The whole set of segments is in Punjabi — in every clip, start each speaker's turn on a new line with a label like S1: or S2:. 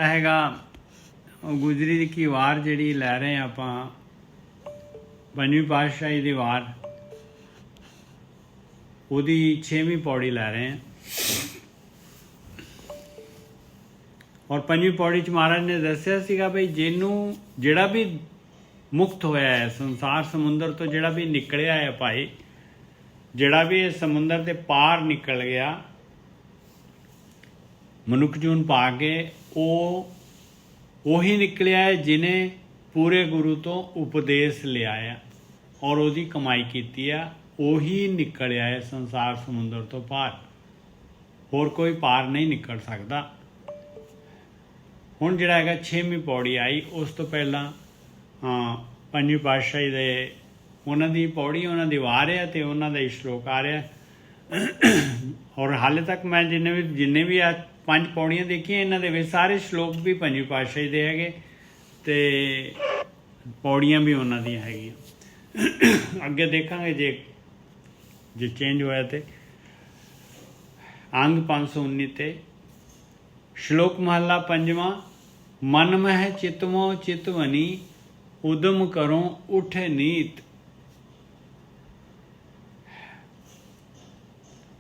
S1: ਹੈਗਾ ਗੁਜਰੀ ਦੀ ਵਾਰ ਜਿਹੜੀ ਲੈ ਰਹੇ ਹਾਂ ਆਪਾਂ ਪੰਜਵੀਂ ਪਾਤਸ਼ਾਹੀ ਦੀ ਵਾਰ ਉਹਦੀ 6ਵੀਂ ਪੌੜੀ ਲੈ ਰਹੇ ਹਾਂ। ਔਰ ਪੰਜਵੀਂ ਪੌੜੀ 'ਚ ਮਹਾਰਾਜ ਨੇ ਦੱਸਿਆ ਸੀਗਾ ਬਈ ਜਿਹਨੂੰ ਜਿਹੜਾ ਵੀ ਮੁਕਤ ਹੋਇਆ ਹੈ ਸੰਸਾਰ ਸਮੁੰਦਰ ਤੋਂ, ਜਿਹੜਾ ਵੀ ਨਿਕਲਿਆ ਹੈ ਭਾਈ, ਜਿਹੜਾ ਵੀ ਇਸ ਸਮੁੰਦਰ ਦੇ ਪਾਰ ਨਿਕਲ ਗਿਆ ਮਨੁੱਖ ਜੂਨ ਪਾ ਕੇ, ਉਹ ਉਹੀ ਨਿਕਲਿਆ ਹੈ ਜਿਹਨੇ ਪੂਰੇ ਗੁਰੂ ਤੋਂ ਉਪਦੇਸ਼ ਲਿਆ ਆ ਔਰ ਉਹਦੀ ਕਮਾਈ ਕੀਤੀ ਆ। ਉਹੀ ਨਿਕਲਿਆ ਹੈ ਸੰਸਾਰ ਸਮੁੰਦਰ ਤੋਂ ਪਾਰ, ਹੋਰ ਕੋਈ ਪਾਰ ਨਹੀਂ ਨਿਕਲ ਸਕਦਾ। ਹੁਣ ਜਿਹੜਾ ਹੈਗਾ 6ਵੀਂ ਪੌੜੀ ਆਈ, ਉਸ ਤੋਂ ਪਹਿਲਾਂ ਪੰਜਵੀਂ ਪਾਤਸ਼ਾਹੀ ਦੇ ਉਹਨਾਂ ਦੀ ਪੌੜੀ, ਉਹਨਾਂ ਦੀ ਵਾਰ ਹੈ ਅਤੇ ਉਹਨਾਂ ਦਾ ਹੀ ਸ਼ਲੋਕ ਆ ਰਿਹਾ। ਔਰ ਹਾਲੇ ਤੱਕ ਮੈਂ ਜਿੰਨੇ ਵੀ ਆ 5 ਪੌੜੀਆਂ ਦੇਖੀਆਂ, ਇਹਨਾਂ ਦੇ ਵਿੱਚ ਸਾਰੇ ਸ਼ਲੋਕ ਵੀ ਪੰਜਵੀਂ ਪਾਤਸ਼ਾਹੀ ਦੇ ਹੈਗੇ ਅਤੇ ਪੌੜੀਆਂ ਵੀ ਉਹਨਾਂ ਦੀਆਂ ਹੈਗੀਆਂ। ਅੱਗੇ ਦੇਖਾਂਗੇ ਜੇ ਚੇਂਜ ਹੋਇਆ ਤੇ ਅੰਗ 519 ਤੇ ਸ਼ਲੋਕ ਮਹੱਲਾ ਪੰਜਵਾਂ। ਮਨ ਮਹਿ ਚਿਤਵੋ ਚਿਤਵਨੀ ਉਦਮ ਕਰੋ ਉਠ ਨੀਤ।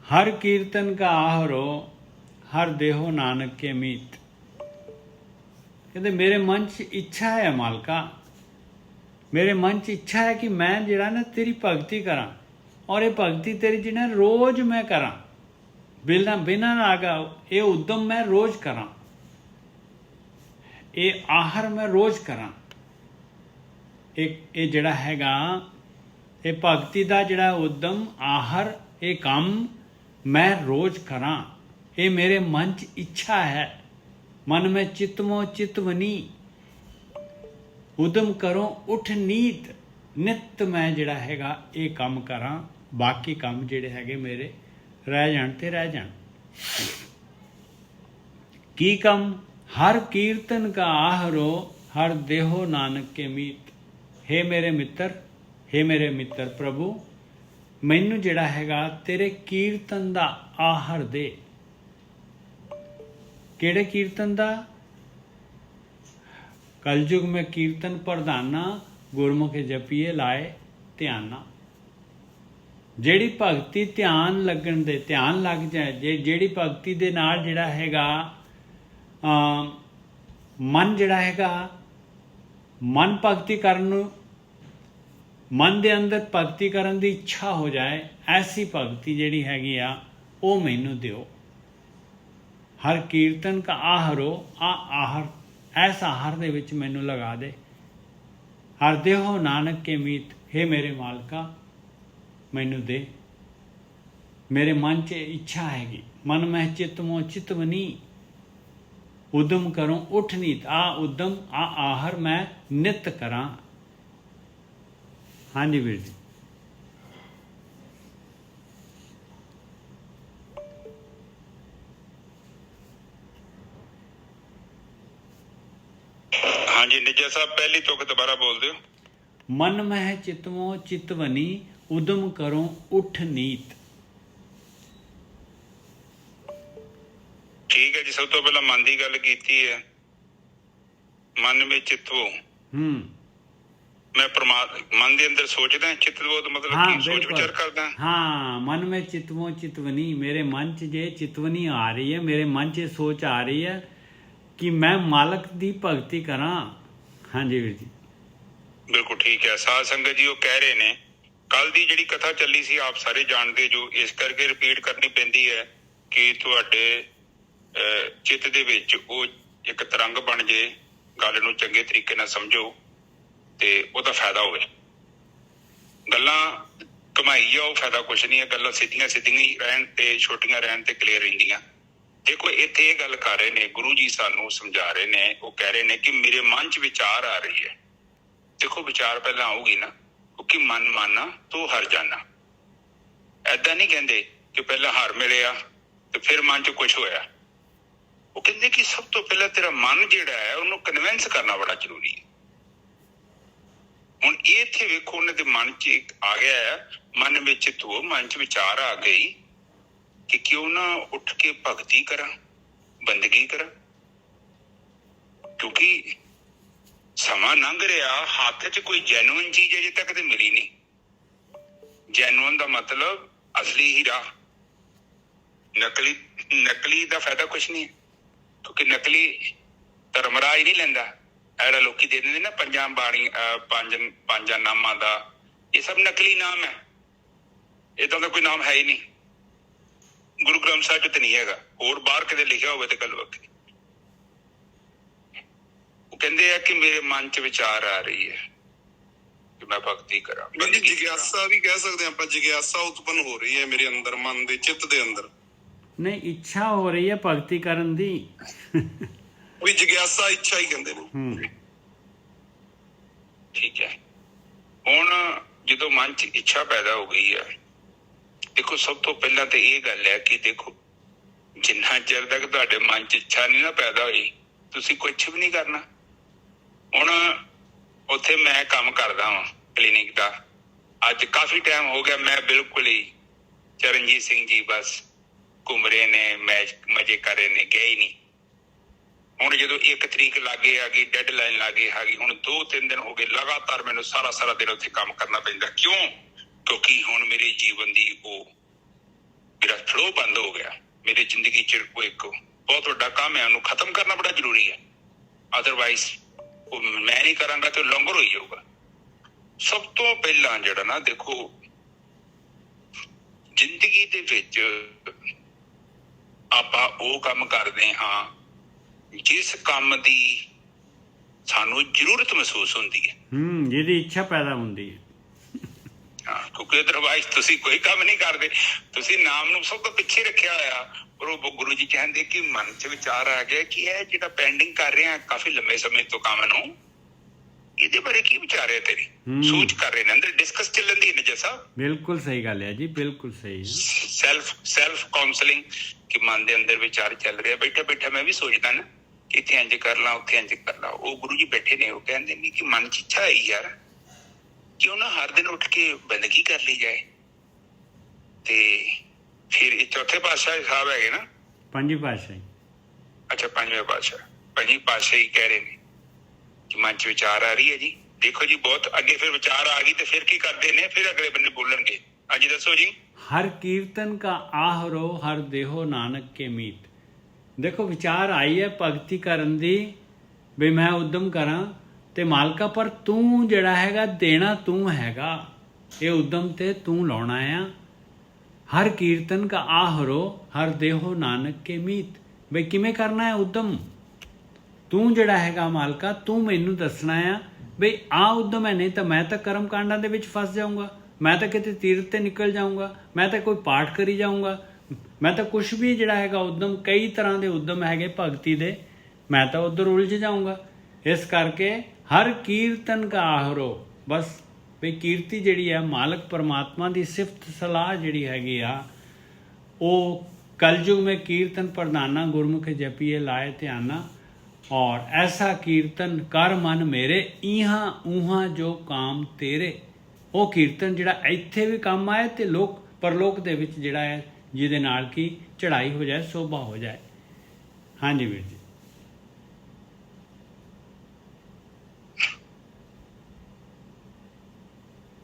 S1: हर कीर्तन का आहरो हर देहो नानक के मीत। कहते मेरे मन च इच्छा है मालका, मेरे मन च इच्छा है कि मैं जिहड़ा ना तेरी भगती करा, और ये भगती तेरी जिहड़ा रोज़ मैं करा बिना बिना नागा। ये उद्यम मैं रोज़ करा, ये आहर मैं रोज़ करा। ये जिहड़ा हैगा ये भगती दा जिहड़ा उद्यम आहर, ये काम मैं रोज़ करा। ये मेरे मन च इच्छा है। मन में चितमो चितवनी उदम करो उठ नीत। नित मैं जिहड़ा हैगा ये काम करा, बाकी काम जिहड़े हैगे मेरे रह जाण ते रह जाण। की कम हर कीर्तन का आहरो हर देहो नानक के मीत। हे मेरे मित्र प्रभु, मैनू जिहड़ा हैगा तेरे कीर्तन दा आहर दे। किहड़े कीर्तन दा? कलयुग में कीर्तन प्रधाना, गुरमुख जपीए लाए ध्याना। ਜਿਹੜੀ ਭਗਤੀ ਧਿਆਨ ਲੱਗਣ ਦੇ, ਧਿਆਨ ਲੱਗ ਜਾਏ, ਜਿਹੜੀ ਭਗਤੀ ਦੇ ਨਾਲ ਜਿਹੜਾ ਹੈਗਾ ਮਨ ਜਿਹੜਾ ਹੈਗਾ ਮਨ ਭਗਤੀ ਕਰਨ ਨੂੰ, ਮਨ ਦੇ ਅੰਦਰ ਭਗਤੀ ਕਰਨ ਦੀ ਇੱਛਾ ਹੋ ਜਾਏ, ਐਸੀ ਭਗਤੀ ਜਿਹੜੀ ਹੈਗੀ ਆ ਉਹ ਮੈਨੂੰ ਦਿਓ। ਹਰ ਕੀਰਤਨ ਕਾ ਆਹਰੋ, ਆਹਰ ਐਸ ਆਹਰ ਦੇ ਵਿੱਚ ਮੈਨੂੰ ਲਗਾ ਦੇ। ਹਰ ਦੇਹੋ ਨਾਨਕ ਕੇ ਮੀਤ। हे ਮੇਰੇ ਮਾਲਕਾ, ਮੈਨੂੰ ਦੇ। ਮੇਰੇ ਮਨ 'ਚ ਇੱਛਾ ਹੈਗੀ। ਮਨ ਮਹਿ ਚਿਤਮੋ ਚਿਤਵਨੀ ਉਦਮ ਕਰੋ ਉਠ ਨੀਤ। ਉਦਮ ਆਹਰ ਮੈਂ ਨਿਤ ਕਰਾਂ। ਹਾਂਜੀ ਵੀਰ ਜੀ।
S2: ਹਾਂਜੀ ਨਿੱਜਾ ਸਾਹਿਬ, ਪਹਿਲੀ ਤੁਕ ਦੁਬਾਰਾ ਬੋਲ ਦਿਓ।
S1: ਮਨ ਮਹਿ ਚਿਤਵੋ ਚਿਤਵਨੀ ਉਦਮ ਕਰੋ ਉਠ ਨੀਤ।
S2: ਠੀਕ ਹੈ ਜੀ। ਸਭ ਤੋਂ ਪਹਿਲਾਂ ਮਨ ਦੀ ਗੱਲ ਕੀਤੀ ਹੈ। ਮਨ ਵਿੱਚ ਚਿਤਵੋ, मैं मन के अंदर सोचदा, चितवो तो मतलब
S1: हाँ,
S2: की सोच विचार करदा।
S1: हाँ, मन में चितवो चितवनी। मेरे मन च जे चितवनी आ रही है, मेरे मन च सोच आ रही है कि मैं मालक दी भगती करा। हाँ जी वीर जी,
S2: बिल्कुल ठीक है। साध संगत जी वो कह रहे ने, कल दी जिहड़ी कथा चली सी आप सारे जानते जो, इस करके रिपीट करनी पैंदी है कि तुहाडे चित्त दे विच वो एक तरंग बन जे, गल नूं चंगे तरीके नाल समझो ਤੇ ਉਹਦਾ ਫਾਇਦਾ ਹੋਵੇ। ਗੱਲਾਂ ਕਮਾਈ ਆ, ਉਹ ਫਾਇਦਾ ਕੁਛ ਨਹੀਂ ਹੈ। ਗੱਲਾਂ ਸਿੱਧੀਆਂ ਹੀ ਰਹਿਣ ਤੇ ਛੋਟੀਆਂ ਰਹਿਣ ਤੇ ਕਲੀਅਰ ਰਹਿੰਦੀਆਂ। ਦੇਖੋ ਇੱਥੇ ਇਹ ਗੱਲ ਕਰ ਰਹੇ ਨੇ ਗੁਰੂ ਜੀ, ਸਾਨੂੰ ਸਮਝਾ ਰਹੇ ਨੇ। ਉਹ ਕਹਿ ਰਹੇ ਨੇ ਕਿ ਮੇਰੇ ਮਨ 'ਚ ਵਿਚਾਰ ਆ ਰਹੀ ਹੈ। ਦੇਖੋ ਵਿਚਾਰ ਪਹਿਲਾਂ ਆਊਗੀ ਨਾ, ਕਿਉਂਕਿ ਮਨ ਮਾਨਾ ਤੂੰ ਹਰ ਜਾਣਾ। ਏਦਾਂ ਨਹੀਂ ਕਹਿੰਦੇ ਕਿ ਪਹਿਲਾਂ ਹਾਰ ਮਿਲਿਆ ਤੇ ਫਿਰ ਮਨ 'ਚ ਕੁਛ ਹੋਇਆ। ਉਹ ਕਹਿੰਦੇ ਕਿ ਸਭ ਤੋਂ ਪਹਿਲਾਂ ਤੇਰਾ ਮਨ ਜਿਹੜਾ ਹੈ ਉਹਨੂੰ ਕਨਵਿੰਸ ਕਰਨਾ ਬੜਾ ਜ਼ਰੂਰੀ ਹੈ। ਹੁਣ ਇਹ ਇੱਥੇ ਵੇਖੋ, ਉਹਨਾਂ ਦੇ ਮਨ 'ਚ ਇੱਕ ਆ ਗਿਆ ਹੈ, ਮਨ ਵਿੱਚ ਧੋ, ਮਨ 'ਚ ਵਿਚਾਰ ਆ ਗਈ ਕਿ ਕਿਉਂ ਨਾ ਉੱਠ ਕੇ ਭਗਤੀ ਕਰਾਂ, ਬੰਦਗੀ ਕਰਾਂ। ਕਿਉਂਕਿ ਸਮਾਂ ਲੰਘ ਰਿਹਾ, ਹੱਥ 'ਚ ਕੋਈ ਜੈਨੂਇਨ ਚੀਜ਼ ਅਜੇ ਤੱਕ ਤੇ ਮਿਲੀ ਨਹੀਂ। ਜੈਨੂਇਨ ਦਾ ਮਤਲਬ ਅਸਲੀ ਹੀਰਾ। ਨਕਲੀ ਦਾ ਫਾਇਦਾ ਕੁਛ ਨਹੀਂ, ਕਿਉਂਕਿ ਨਕਲੀ ਧਰਮਰਾਜ ਨਹੀਂ ਲੈਂਦਾ। ਜਿਹੜਾ ਲੋਕੀ ਦੇ ਦਿੰਦੇ ਨਾ ਪੰਜਾਂ ਨਾਮਾਂ ਦਾ, ਇਹ ਸਭ ਨਕਲੀ ਨਾਮ ਹੈ। ਏਦਾਂ ਦਾ ਕੋਈ ਨਾਮ ਹੈ ਹੀ ਨਹੀਂ। ਗੁਰੂ ਗ੍ਰੰਥ ਸਾਹਿਬ 'ਚ ਤੇ ਨਹੀਂ ਹੈਗਾ, ਹੋਰ ਬਾਹਰ ਕਿਤੇ ਲਿਖਿਆ ਹੋਵੇ ਤੇ ਗੱਲ ਵੱਖਰੀ। ਉਹ ਕਹਿੰਦੇ ਆ ਕਿ ਮੇਰੇ ਮਨ 'ਚ ਵਿਚਾਰ ਆ ਰਹੀ ਹੈ ਕਿ ਮੈਂ ਭਗਤੀ ਕਰਾਂ।
S3: ਜਿਗਿਆਸਾ ਵੀ ਕਹਿ ਸਕਦੇ ਆਪਾਂ, ਜਿਗਿਆਸਾ ਉਤਪੰਨ ਹੋ ਰਹੀ ਹੈ ਮੇਰੇ ਅੰਦਰ, ਮਨ ਦੇ ਚਿੱਤ ਦੇ ਅੰਦਰ।
S1: ਨਹੀਂ, ਇੱਛਾ ਹੋ ਰਹੀ ਹੈ ਭਗਤੀ ਕਰਨ ਦੀ।
S3: ਵੀ ਜਿਗਿਆਸਾ ਇੱਛਾ ਹੀ ਕਹਿੰਦੇ ਨੇ।
S2: ਠੀਕ ਹੈ। ਹੁਣ ਜਦੋਂ ਮਨ 'ਚ ਇੱਛਾ ਪੈਦਾ ਹੋ ਗਈ ਹੈ, ਦੇਖੋ ਸਭ ਤੋਂ ਪਹਿਲਾਂ ਤੇ ਇਹ ਗੱਲ ਹੈ ਕਿ ਦੇਖੋ ਜਿੰਨਾ ਚਿਰ ਤੱਕ ਤੁਹਾਡੇ ਮਨ 'ਚ ਇੱਛਾ ਨਹੀਂ ਨਾ ਪੈਦਾ ਹੋਈ, ਤੁਸੀਂ ਕੁਛ ਵੀ ਨਹੀਂ ਕਰਨਾ। ਹੁਣ ਉੱਥੇ ਮੈਂ ਕੰਮ ਕਰਦਾ ਵਾਂ ਕਲੀਨਿਕ ਦਾ, ਅੱਜ ਕਾਫੀ ਟਾਈਮ ਹੋ ਗਿਆ, ਮੈਂ ਬਿਲਕੁਲ ਹੀ ਚਰਨਜੀਤ ਸਿੰਘ ਜੀ ਬਸ ਘੁੰਮ ਰਹੇ ਨੇ, ਮੈਚ ਮਜ਼ੇ ਕਰ ਰਹੇ ਨੇ, ਗਏ ਹੀ ਨਹੀਂ। ਹੁਣ ਜਦੋਂ 1 ਤਰੀਕ ਲਾਗੇ ਆ ਗਈ, ਡੈਡਲਾਈਨ ਲਾਗੇ ਆ ਗਈ, ਹੁਣ 2-3 ਦਿਨ ਹੋ ਗਏ ਲਗਾਤਾਰ ਮੈਨੂੰ ਸਾਰਾ ਦਿਨ ਉੱਥੇ ਕੰਮ ਕਰਨਾ ਪੈਂਦਾ। ਕਿਉਂ? ਕਿਉਂਕਿ ਹੁਣ ਮੇਰੇ ਜੀਵਨ ਦੀ ਮੇਰਾ ਫਲੋ ਬੰਦ ਹੋ ਗਿਆ। ਮੇਰੀ ਜ਼ਿੰਦਗੀ 'ਚ ਉਹ ਇੱਕ ਬਹੁਤ ਵੱਡਾ ਕੰਮ ਹੈ, ਉਹਨੂੰ ਖਤਮ ਕਰਨਾ ਬੜਾ ਜ਼ਰੂਰੀ ਹੈ। ਅਦਰਵਾਈਜ਼ ਉਹ ਮੈਂ ਨਹੀਂ ਕਰਾਂਗਾ ਤੇ ਲੰਗਰ ਹੋਈ ਜਾਊਗਾ। ਸਭ ਤੋਂ ਪਹਿਲਾਂ ਜਿਹੜਾ ਨਾ ਦੇਖੋ, ਜ਼ਿੰਦਗੀ ਦੇ ਵਿੱਚ ਆਪਾਂ ਉਹ ਕੰਮ ਕਰਦੇ ਹਾਂ ਜਿਸ ਕੰਮ ਦੀ ਸਾਨੂੰ ਜ਼ਰੂਰਤ ਮਹਿਸੂਸ ਹੁੰਦੀ ਹੈ।
S1: ਜਿਹਦੀ ਇੱਛਾ ਪੈਦਾ ਹੁੰਦੀ ਹੈ।
S2: ਹਾਂ, ਕਿਉਂਕਿ ਅਦਰਵਾਈਜ਼ ਤੁਸੀਂ ਕੋਈ ਕੰਮ ਨਹੀਂ ਕਰਦੇ। ਤੁਸੀਂ ਨਾਮ ਨੂੰ ਸਭ ਤੋਂ ਪਿੱਛੇ ਰੱਖਿਆ ਹੋਇਆ। ਪਰ ਉਹ ਗੁਰੂ ਜੀ ਕਹਿੰਦੇ ਕਿ ਮਨ 'ਚ ਵਿਚਾਰ ਆ ਗਿਆ ਕਿ ਇਹ ਜਿਹੜਾ ਪੈਂਡਿੰਗ ਕਰ ਰਹੇ ਆ ਕਾਫੀ ਲੰਬੇ ਸਮੇਂ ਤੋਂ ਕੰਮ ਨੂੰ, ਇਹਦੇ ਬਾਰੇ ਕੀ ਵਿਚਾਰ ਹੈ ਤੇਰੀ? ਸੋਚ ਕਰ ਰਹੇ ਨੇ, ਅੰਦਰ ਡਿਸਕਸ ਚੱਲਣ ਦੀ ਨਜਰ ਸਾਹਿਬ।
S1: ਬਿਲਕੁਲ ਸਹੀ ਗੱਲ ਹੈ ਜੀ, ਬਿਲਕੁਲ ਸਹੀ ਹੈ।
S2: ਸੈਲਫ ਕਾਉਂਸਲਿੰਗ ਕਿ ਮਨ ਦੇ ਅੰਦਰ ਵਿਚਾਰ ਚੱਲ ਰਿਹਾ। ਬੈਠਾ ਮੈਂ ਵੀ ਸੋਚਦਾ ਨਾ ਕਿ ਇੱਥੇ ਇੰਜ ਕਰ ਲਾ, ਉੱਥੇ ਇੰਜ ਕਰ ਲਾ। ਉਹ ਗੁਰੂ ਜੀ ਬੈਠੇ ਨੇ, ਉਹ ਕਹਿੰਦੇ ਨੇ ਕਿ ਮਨ 'ਚ ਇੱਛਾ ਆਈ ਯਾਰ, ਕਿਉਂ ਨਾ ਹਰ ਦਿਨ ਉੱਠ ਕੇ ਬੰਦਗੀ ਕਰ ਲਈ ਜਾਏ। ਤੇ ਫਿਰ ਇਹ ਚੌਥੇ ਪਾਤਸ਼ਾਹ ਸਾਹਿਬ ਹੈਗੇ ਨਾ,
S1: ਪੰਜਵੀਂ ਪਾਤਸ਼ਾਹੀ।
S2: ਅੱਛਾ, ਪੰਜਵੇਂ ਪਾਤਸ਼ਾਹ ਹੀ ਕਹਿ ਰਹੇ ਨੇ ਕਿ ਮਨ 'ਚ ਵਿਚਾਰ ਆ ਰਹੀ ਹੈ ਜੀ। ਦੇਖੋ ਜੀ, ਬਹੁਤ ਅੱਗੇ ਫਿਰ ਵਿਚਾਰ ਆ ਗਈ ਤੇ ਫਿਰ ਕੀ ਕਰਦੇ ਨੇ? ਫਿਰ ਅਗਲੇ ਬੰਦੇ ਬੋਲਣਗੇ। ਹਾਂਜੀ ਦੱਸੋ ਜੀ।
S1: ਹਰ ਕੀਰਤਨ ਕਾ ਆਹਰੋ ਹਰ ਦੇਹੋ ਨਾਨਕ ਕੇ ਮੀਤ। ਦੇਖੋ ਵਿਚਾਰ ਆਈ ਹੈ ਭਗਤੀ ਕਰਨ ਦੀ, ਵੀ ਮੈਂ ਉਦਮ ਕਰਾਂ ਤੇ ਮਾਲਕਾ, ਪਰ ਤੂੰ ਜਿਹੜਾ ਹੈਗਾ ਦੇਣਾ ਤੂੰ ਹੈਗਾ, ਇਹ ਉਦਮ ਤੇ ਤੂੰ ਲਾਉਣਾ ਆ। ਹਰ ਕੀਰਤਨ ਕਾ ਆਹਰੋ ਹਰ ਦੇਹੋ ਨਾਨਕ ਕੇ ਮੀਤ। ਬਈ ਕਿਵੇਂ ਕਰਨਾ ਹੈ ਉਦਮ? ਤੂੰ ਜਿਹੜਾ ਹੈਗਾ ਮਾਲਕਾ, ਤੂੰ ਮੈਨੂੰ ਦੱਸਣਾ ਆ ਬਈ ਆਹ ਉਦਮ ਹੈ। ਨਹੀਂ ਤਾਂ ਮੈਂ ਤਾਂ ਕਰਮ ਕਾਂਡਾਂ ਦੇ ਵਿੱਚ ਫਸ ਜਾਊਂਗਾ, ਮੈਂ ਤਾਂ ਕਿਤੇ ਤੀਰਥ ਤੇ ਨਿਕਲ ਜਾਊਂਗਾ, ਮੈਂ ਤਾਂ ਕੋਈ ਪਾਠ ਕਰੀ ਜਾਊਂਗਾ, ਮੈਂ ਤਾਂ ਕੁਛ ਵੀ ਜਿਹੜਾ ਹੈਗਾ ਉਦਮ, ਕਈ ਤਰ੍ਹਾਂ ਦੇ ਉਦਮ ਹੈਗੇ ਭਗਤੀ ਦੇ, ਮੈਂ ਤਾਂ ਉੱਧਰ ਉਲਝ ਜਾਊਂਗਾ। ਇਸ ਕਰਕੇ ਹਰ ਕੀਰਤਨ ਕਾ ਆਹਰੋ, ਬਸ ਵੀ ਕੀਰਤੀ ਜਿਹੜੀ ਹੈ ਮਾਲਕ ਪਰਮਾਤਮਾ ਦੀ ਸਿਫਤ ਸਲਾਹ ਜਿਹੜੀ ਹੈਗੀ ਆ, ਉਹ कलयुग में कीर्तन प्रधाना गुरमुख जपिए लाए ध्याना। और ऐसा कीर्तन कर मन मेरे इहाँ ऊहाँ जो काम तेरे। वो कीर्तन जिहड़ा इत्थे भी काम आए ते लोक परलोक दे विच जिहड़ा है जिहदे नाल की चढ़ाई हो जाए, शोभा हो जाए। हाँ जी वीर जी।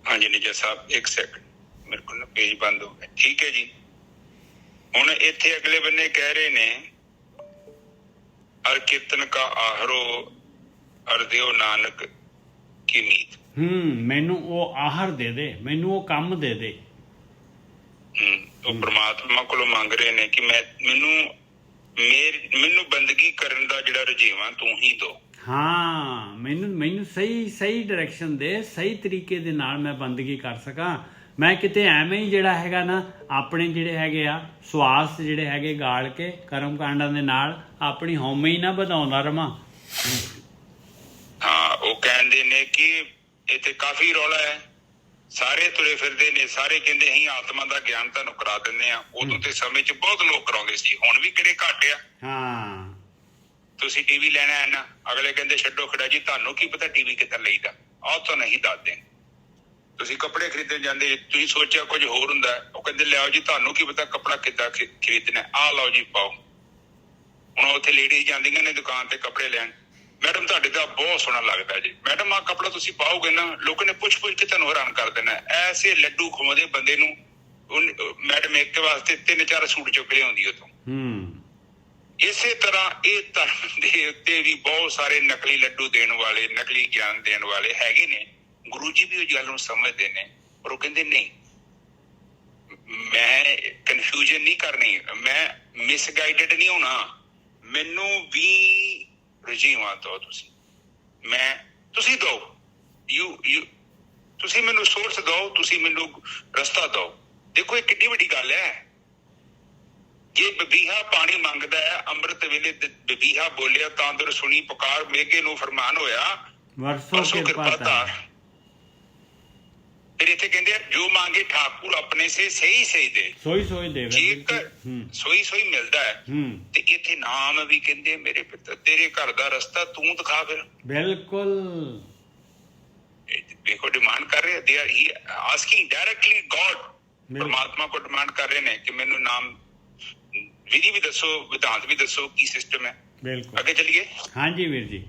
S2: हाँ जी निजा साहब, एक सेकंड, मेरे को ना पेज बंद हो गया। ठीक है जी। ਹੁਣ ਇੱਥੇ ਅਗਲੇ ਬੰਨੇ ਕਹਿ ਰਹੇ ਨੇ ਹਰ ਕੀਰਤਨ ਕਾ ਆਹਰੋ ਹਰ ਦਿਓ ਨਾਨਕ ਕੀ ਮੀਤ।
S1: ਮੈਨੂੰ ਉਹ ਆਹਰ ਦੇ ਦੇ, ਮੈਨੂੰ ਉਹ ਕੰਮ ਦੇ ਦੇ।
S2: ਉਹ ਪ੍ਰਮਾਤਮਾ ਕੋਲੋਂ ਮੰਗ ਰਹੇ ਨੇ ਕਿ ਮੈਨੂੰ ਬੰਦਗੀ ਕਰਨ ਦਾ ਜਿਹੜਾ ਰੁਝੇਵਾਂ ਤੂੰ ਹੀ ਦੋ।
S1: ਹਾਂ, ਮੈਨੂੰ ਸਹੀ ਡਾਇਰੈਕਸ਼ਨ ਦੇ, ਸਹੀ ਤਰੀਕੇ ਦੇ ਨਾਲ ਮੈਂ ਬੰਦਗੀ ਕਰ ਸਕਾਂ। ਮੈਂ ਕਿਤੇ ਐਵੇਂ ਹੀ ਜਿਹੜਾ ਹੈਗਾ ਨਾ ਆਪਣੇ ਜਿਹੜੇ ਹੈਗੇ ਆ ਸਵਾਸ ਜਿਹੜੇ ਹੈਗੇ ਗਾਲ ਕੇ ਕਰਮ ਕਾਂਡਾਂ ਦੇ ਨਾਲ ਆਪਣੀ ਹਉਮੈ ਹੀ ਨਾ ਵਧਾਉਂਦਾ ਰਵਾਂ।
S2: ਹਾਂ, ਉਹ ਕਹਿੰਦੇ ਨੇ ਕਿ ਇੱਥੇ ਕਾਫੀ ਰੌਲਾ ਹੈ, ਸਾਰੇ ਤੁਰੇ ਫਿਰਦੇ ਨੇ, ਸਾਰੇ ਕਹਿੰਦੇ ਅਸੀਂ ਆਤਮਾ ਦਾ ਗਿਆਨ ਤੁਹਾਨੂੰ ਕਰਾ ਦਿੰਦੇ ਆ। ਉਦੋਂ ਤੇ ਸਮੇਂ 'ਚ ਬਹੁਤ ਲੋਕ ਕਰਾਉਂਦੇ ਸੀ, ਹੁਣ ਵੀ ਕਿਹੜੇ ਘੱਟ ਆ।
S1: ਹਾਂ,
S2: ਤੁਸੀਂ ਟੀਵੀ ਲੈਣਾ ਹੈ ਨਾ, ਅਗਲੇ ਕਹਿੰਦੇ ਛੱਡੋ ਖੜਾ ਜੀ, ਤੁਹਾਨੂੰ ਕੀ ਪਤਾ ਟੀਵੀ ਕਿੱਦਾਂ ਲਈਦਾ, ਆਹ ਤਾਂ ਨਹੀਂ ਦੱਸਦੇ। ਤੁਸੀਂ ਕੱਪੜੇ ਖਰੀਦਣ ਜਾਂਦੇ, ਤੁਸੀਂ ਸੋਚਿਆ ਕੁਝ ਹੋਰ ਹੁੰਦਾ, ਉਹ ਕਹਿੰਦੇ ਲਿਆਓ ਜੀ, ਤੁਹਾਨੂੰ ਕੀ ਪਤਾ ਕੱਪੜਾ ਕਿੱਦਾਂ ਖਰੀਦਣਾ, ਆਹ ਲਓ ਜੀ ਪਾਓ। ਹੁਣ ਉੱਥੇ ਲੇਡੀਜ਼ ਜਾਂਦੀਆਂ ਨੇ ਦੁਕਾਨ ਤੇ ਕੱਪੜੇ ਲੈਣ, ਮੈਡਮ ਤੁਹਾਡੇ ਦਾ ਬਹੁਤ ਸੋਹਣਾ ਲੱਗਦਾ ਜੀ, ਮੈਡਮ ਆਹ ਕੱਪੜਾ ਤੁਸੀਂ ਪਾਓਗੇ ਨਾ ਲੋਕਾਂ ਨੇ ਪੁੱਛ ਕੇ ਤੁਹਾਨੂੰ ਹੈਰਾਨ ਕਰ ਦੇਣਾ। ਐਸੇ ਲੱਡੂ ਖਵਾਉਂਦੇ ਬੰਦੇ ਨੂੰ। ਮੈਡਮ ਇੱਕ ਵਾਸਤੇ 3-4 ਸੂਟ ਚੁੱਕ ਲਿਆਉਂਦੀ ਉਤੋਂ। ਇਸੇ ਤਰ੍ਹਾਂ ਇਹ ਧਰਮ ਦੇ ਉੱਤੇ ਵੀ ਬਹੁਤ ਸਾਰੇ ਨਕਲੀ ਲੱਡੂ ਦੇਣ ਵਾਲੇ, ਨਕਲੀ ਗਿਆਨ ਦੇਣ ਵਾਲੇ ਹੈਗੇ ਨੇ। ਗੁਰੂ ਜੀ ਵੀ ਉਹ ਗੱਲ ਨੂੰ ਸਮਝਦੇ ਨੇ, ਪਰ ਉਹ ਕਹਿੰਦੇ ਨਹੀਂ, ਮੈਂ ਕਨਫਿਊਜ਼ਨ ਨਹੀਂ ਕਰਨੀ, ਮੈਂ ਮਿਸਗਾਈਡਡ ਨਹੀਂ ਹੋਣਾ। ਮੈਨੂੰ ਵੀ ਰਜੀਵਾ ਦਿਓ ਤੁਸੀਂ ਦਿਓ, ਤੁਸੀਂ ਮੈਨੂੰ ਸੋਰਸ ਦਿਓ, ਤੁਸੀਂ ਮੈਨੂੰ ਰਸਤਾ ਦਿਓ। ਦੇਖੋ ਇਹ ਕਿੰਨੀ ਵੱਡੀ ਗੱਲ ਹੈ। ਜੇ ਬਬੀਹਾ ਪਾਣੀ ਮੰਗਦਾ ਹੈ, ਅੰਮ੍ਰਿਤ ਵੇਲੇ ਬਬੀਹਾ ਬੋਲਿਆ ਤਾਂ ਦਰ ਸੁਣੀ ਪੁਕਾਰ, ਮੇਘੇ ਨੂੰ ਫਰਮਾਨ ਹੋਇਆ ਵਰਸੋ ਕਿਰਪਾ ਧਾਰ। ਫਿਰ ਇੱਥੇ ਕਹਿੰਦੇ ਆ ਜੋ ਮੰਗੇ ਠਾਕੁਰ ਆਪਣੇ ਸੇ ਸਹੀ ਦੇ, ਸੋਈ ਦੇ, ਜੇਕਰ ਸੋਈ ਮਿਲਦਾ ਹੈ। ਤੇ ਇੱਥੇ ਨਾਮ ਵੀ ਕਹਿੰਦੇ ਮੇਰੇ ਪਿਤਾ ਤੇਰੇ ਘਰ ਦਾ ਰਸਤਾ ਤੂੰ ਦਿਖਾ। ਫਿਰ ਬਿਲਕੁਲ ਦੇਖੋ ਡਿਮਾਂਡ ਕਰ ਰਹੇ, they are he asking directly God, ਪਰਮਾਤਮਾ ਕੋ ਡਿਮਾਂਡ ਕਰ ਰਹੇ ਨੇ ਕਿ ਮੈਨੂੰ ਨਾਮ ਵਿਧੀ ਵੀ ਦੱਸੋ, ਵਿਧਾਂਤ ਵੀ ਦੱਸੋ, ਕੀ ਸਿਸਟਮ ਹੈ। ਬਿਲਕੁਲ ਅੱਗੇ ਚੱਲੀਏ। ਹਾਂਜੀ ਵੀਰ ਜੀ,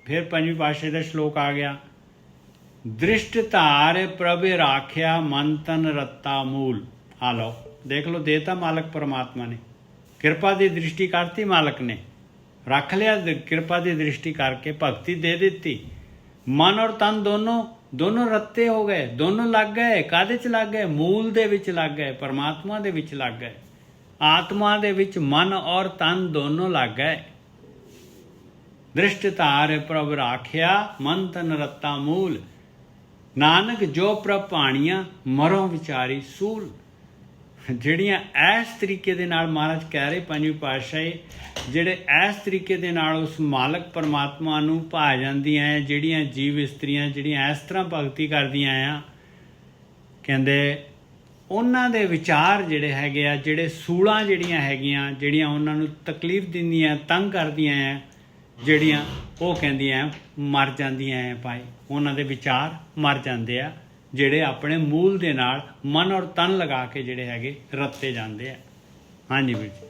S2: ਫਿਰ ਪੰਜਵੀਂ ਪਾਤਸ਼ਾਹੀ ਦਾ ਸ਼ਲੋਕ ਆ ਗਿਆ। ਦ੍ਰਿਸ਼ਟ ਧਾਰ ਪ੍ਰਭ ਰਾਖਿਆ ਮਨ ਤਨ ਰੱਤਾ ਮੂਲ। ਆ ਲਓ ਦੇਖ ਲਓ, ਦੇਤਾ ਮਾਲਕ ਪਰਮਾਤਮਾ ਨੇ, ਕਿਰਪਾ ਦੀ ਦ੍ਰਿਸ਼ਟੀ ਕਰਤੀ ਮਾਲਕ ਨੇ, ਰੱਖ ਲਿਆ, ਕਿਰਪਾ ਦੀ ਦ੍ਰਿਸ਼ਟੀ ਕਰਕੇ ਭਗਤੀ ਦੇ ਦਿੱਤੀ। ਮਨ ਔਰ ਤਨ ਦੋਨੋਂ ਰੱਤੇ ਹੋ ਗਏ, ਦੋਨੋਂ ਲੱਗ ਗਏ। ਕਾਹਦੇ 'ਚ ਲੱਗ ਗਏ? ਮੂਲ ਦੇ ਵਿੱਚ ਲੱਗ ਗਏ, ਪਰਮਾਤਮਾ ਦੇ ਵਿੱਚ ਲੱਗ ਗਏ। ਆਤਮਾ ਦੇ ਵਿੱਚ ਮਨ ਔਰ ਤਨ ਦੋਨੋਂ ਲੱਗ ਗਏ। ਦ੍ਰਿਸ਼ਟ ਧਾਰ ਪ੍ਰਭ ਰਾਖਿਆ ਮਨ ਤਨ ਰੱਤਾ ਮੂਲ, ਨਾਨਕ ਜੋ ਪ੍ਰਭ ਭਾਣੀਆਂ ਮਰੋਂ ਵਿਚਾਰੀ ਸੂਲ। ਜਿਹੜੀਆਂ ਇਸ ਤਰੀਕੇ ਦੇ ਨਾਲ ਮਹਾਰਾਜ ਕਹਿ ਰਹੇ ਪੰਜਵੀਂ ਪਾਤਸ਼ਾਹੀ, ਜਿਹੜੇ ਇਸ ਤਰੀਕੇ ਦੇ ਨਾਲ ਉਸ ਮਾਲਕ ਪਰਮਾਤਮਾ ਨੂੰ ਭਾ ਜਾਂਦੀਆਂ ਹੈ, ਜਿਹੜੀਆਂ ਜੀਵ ਇਸਤਰੀਆਂ ਜਿਹੜੀਆਂ ਇਸ ਤਰ੍ਹਾਂ ਭਗਤੀ ਕਰਦੀਆਂ ਆ, ਕਹਿੰਦੇ ਉਹਨਾਂ ਦੇ ਵਿਚਾਰ ਜਿਹੜੇ ਹੈਗੇ ਆ, ਜਿਹੜੇ ਸੂਲਾਂ ਜਿਹੜੀਆਂ ਹੈਗੀਆਂ, ਜਿਹੜੀਆਂ ਉਹਨਾਂ ਨੂੰ ਤਕਲੀਫ ਦਿੰਦੀਆਂ, ਤੰਗ ਕਰਦੀਆਂ ਆ, ਜਿਹੜੀਆਂ ਉਹ ਕਹਿੰਦੀਆਂ ਮਰ ਜਾਂਦੀਆਂ ਆ ਭਾਈ। ਉਹਨਾਂ ਦੇ ਵਿਚਾਰ ਮਰ ਜਾਂਦੇ ਆ, ਜਿਹੜੇ ਆਪਣੇ ਮੂਲ ਦੇ ਨਾਲ ਮਨ ਔਰ ਤਨ ਲਗਾ ਕੇ ਜਿਹੜੇ ਹੈਗੇ ਰੱਤੇ ਜਾਂਦੇ ਆ। ਹਾਂਜੀ ਵੀਰ ਜੀ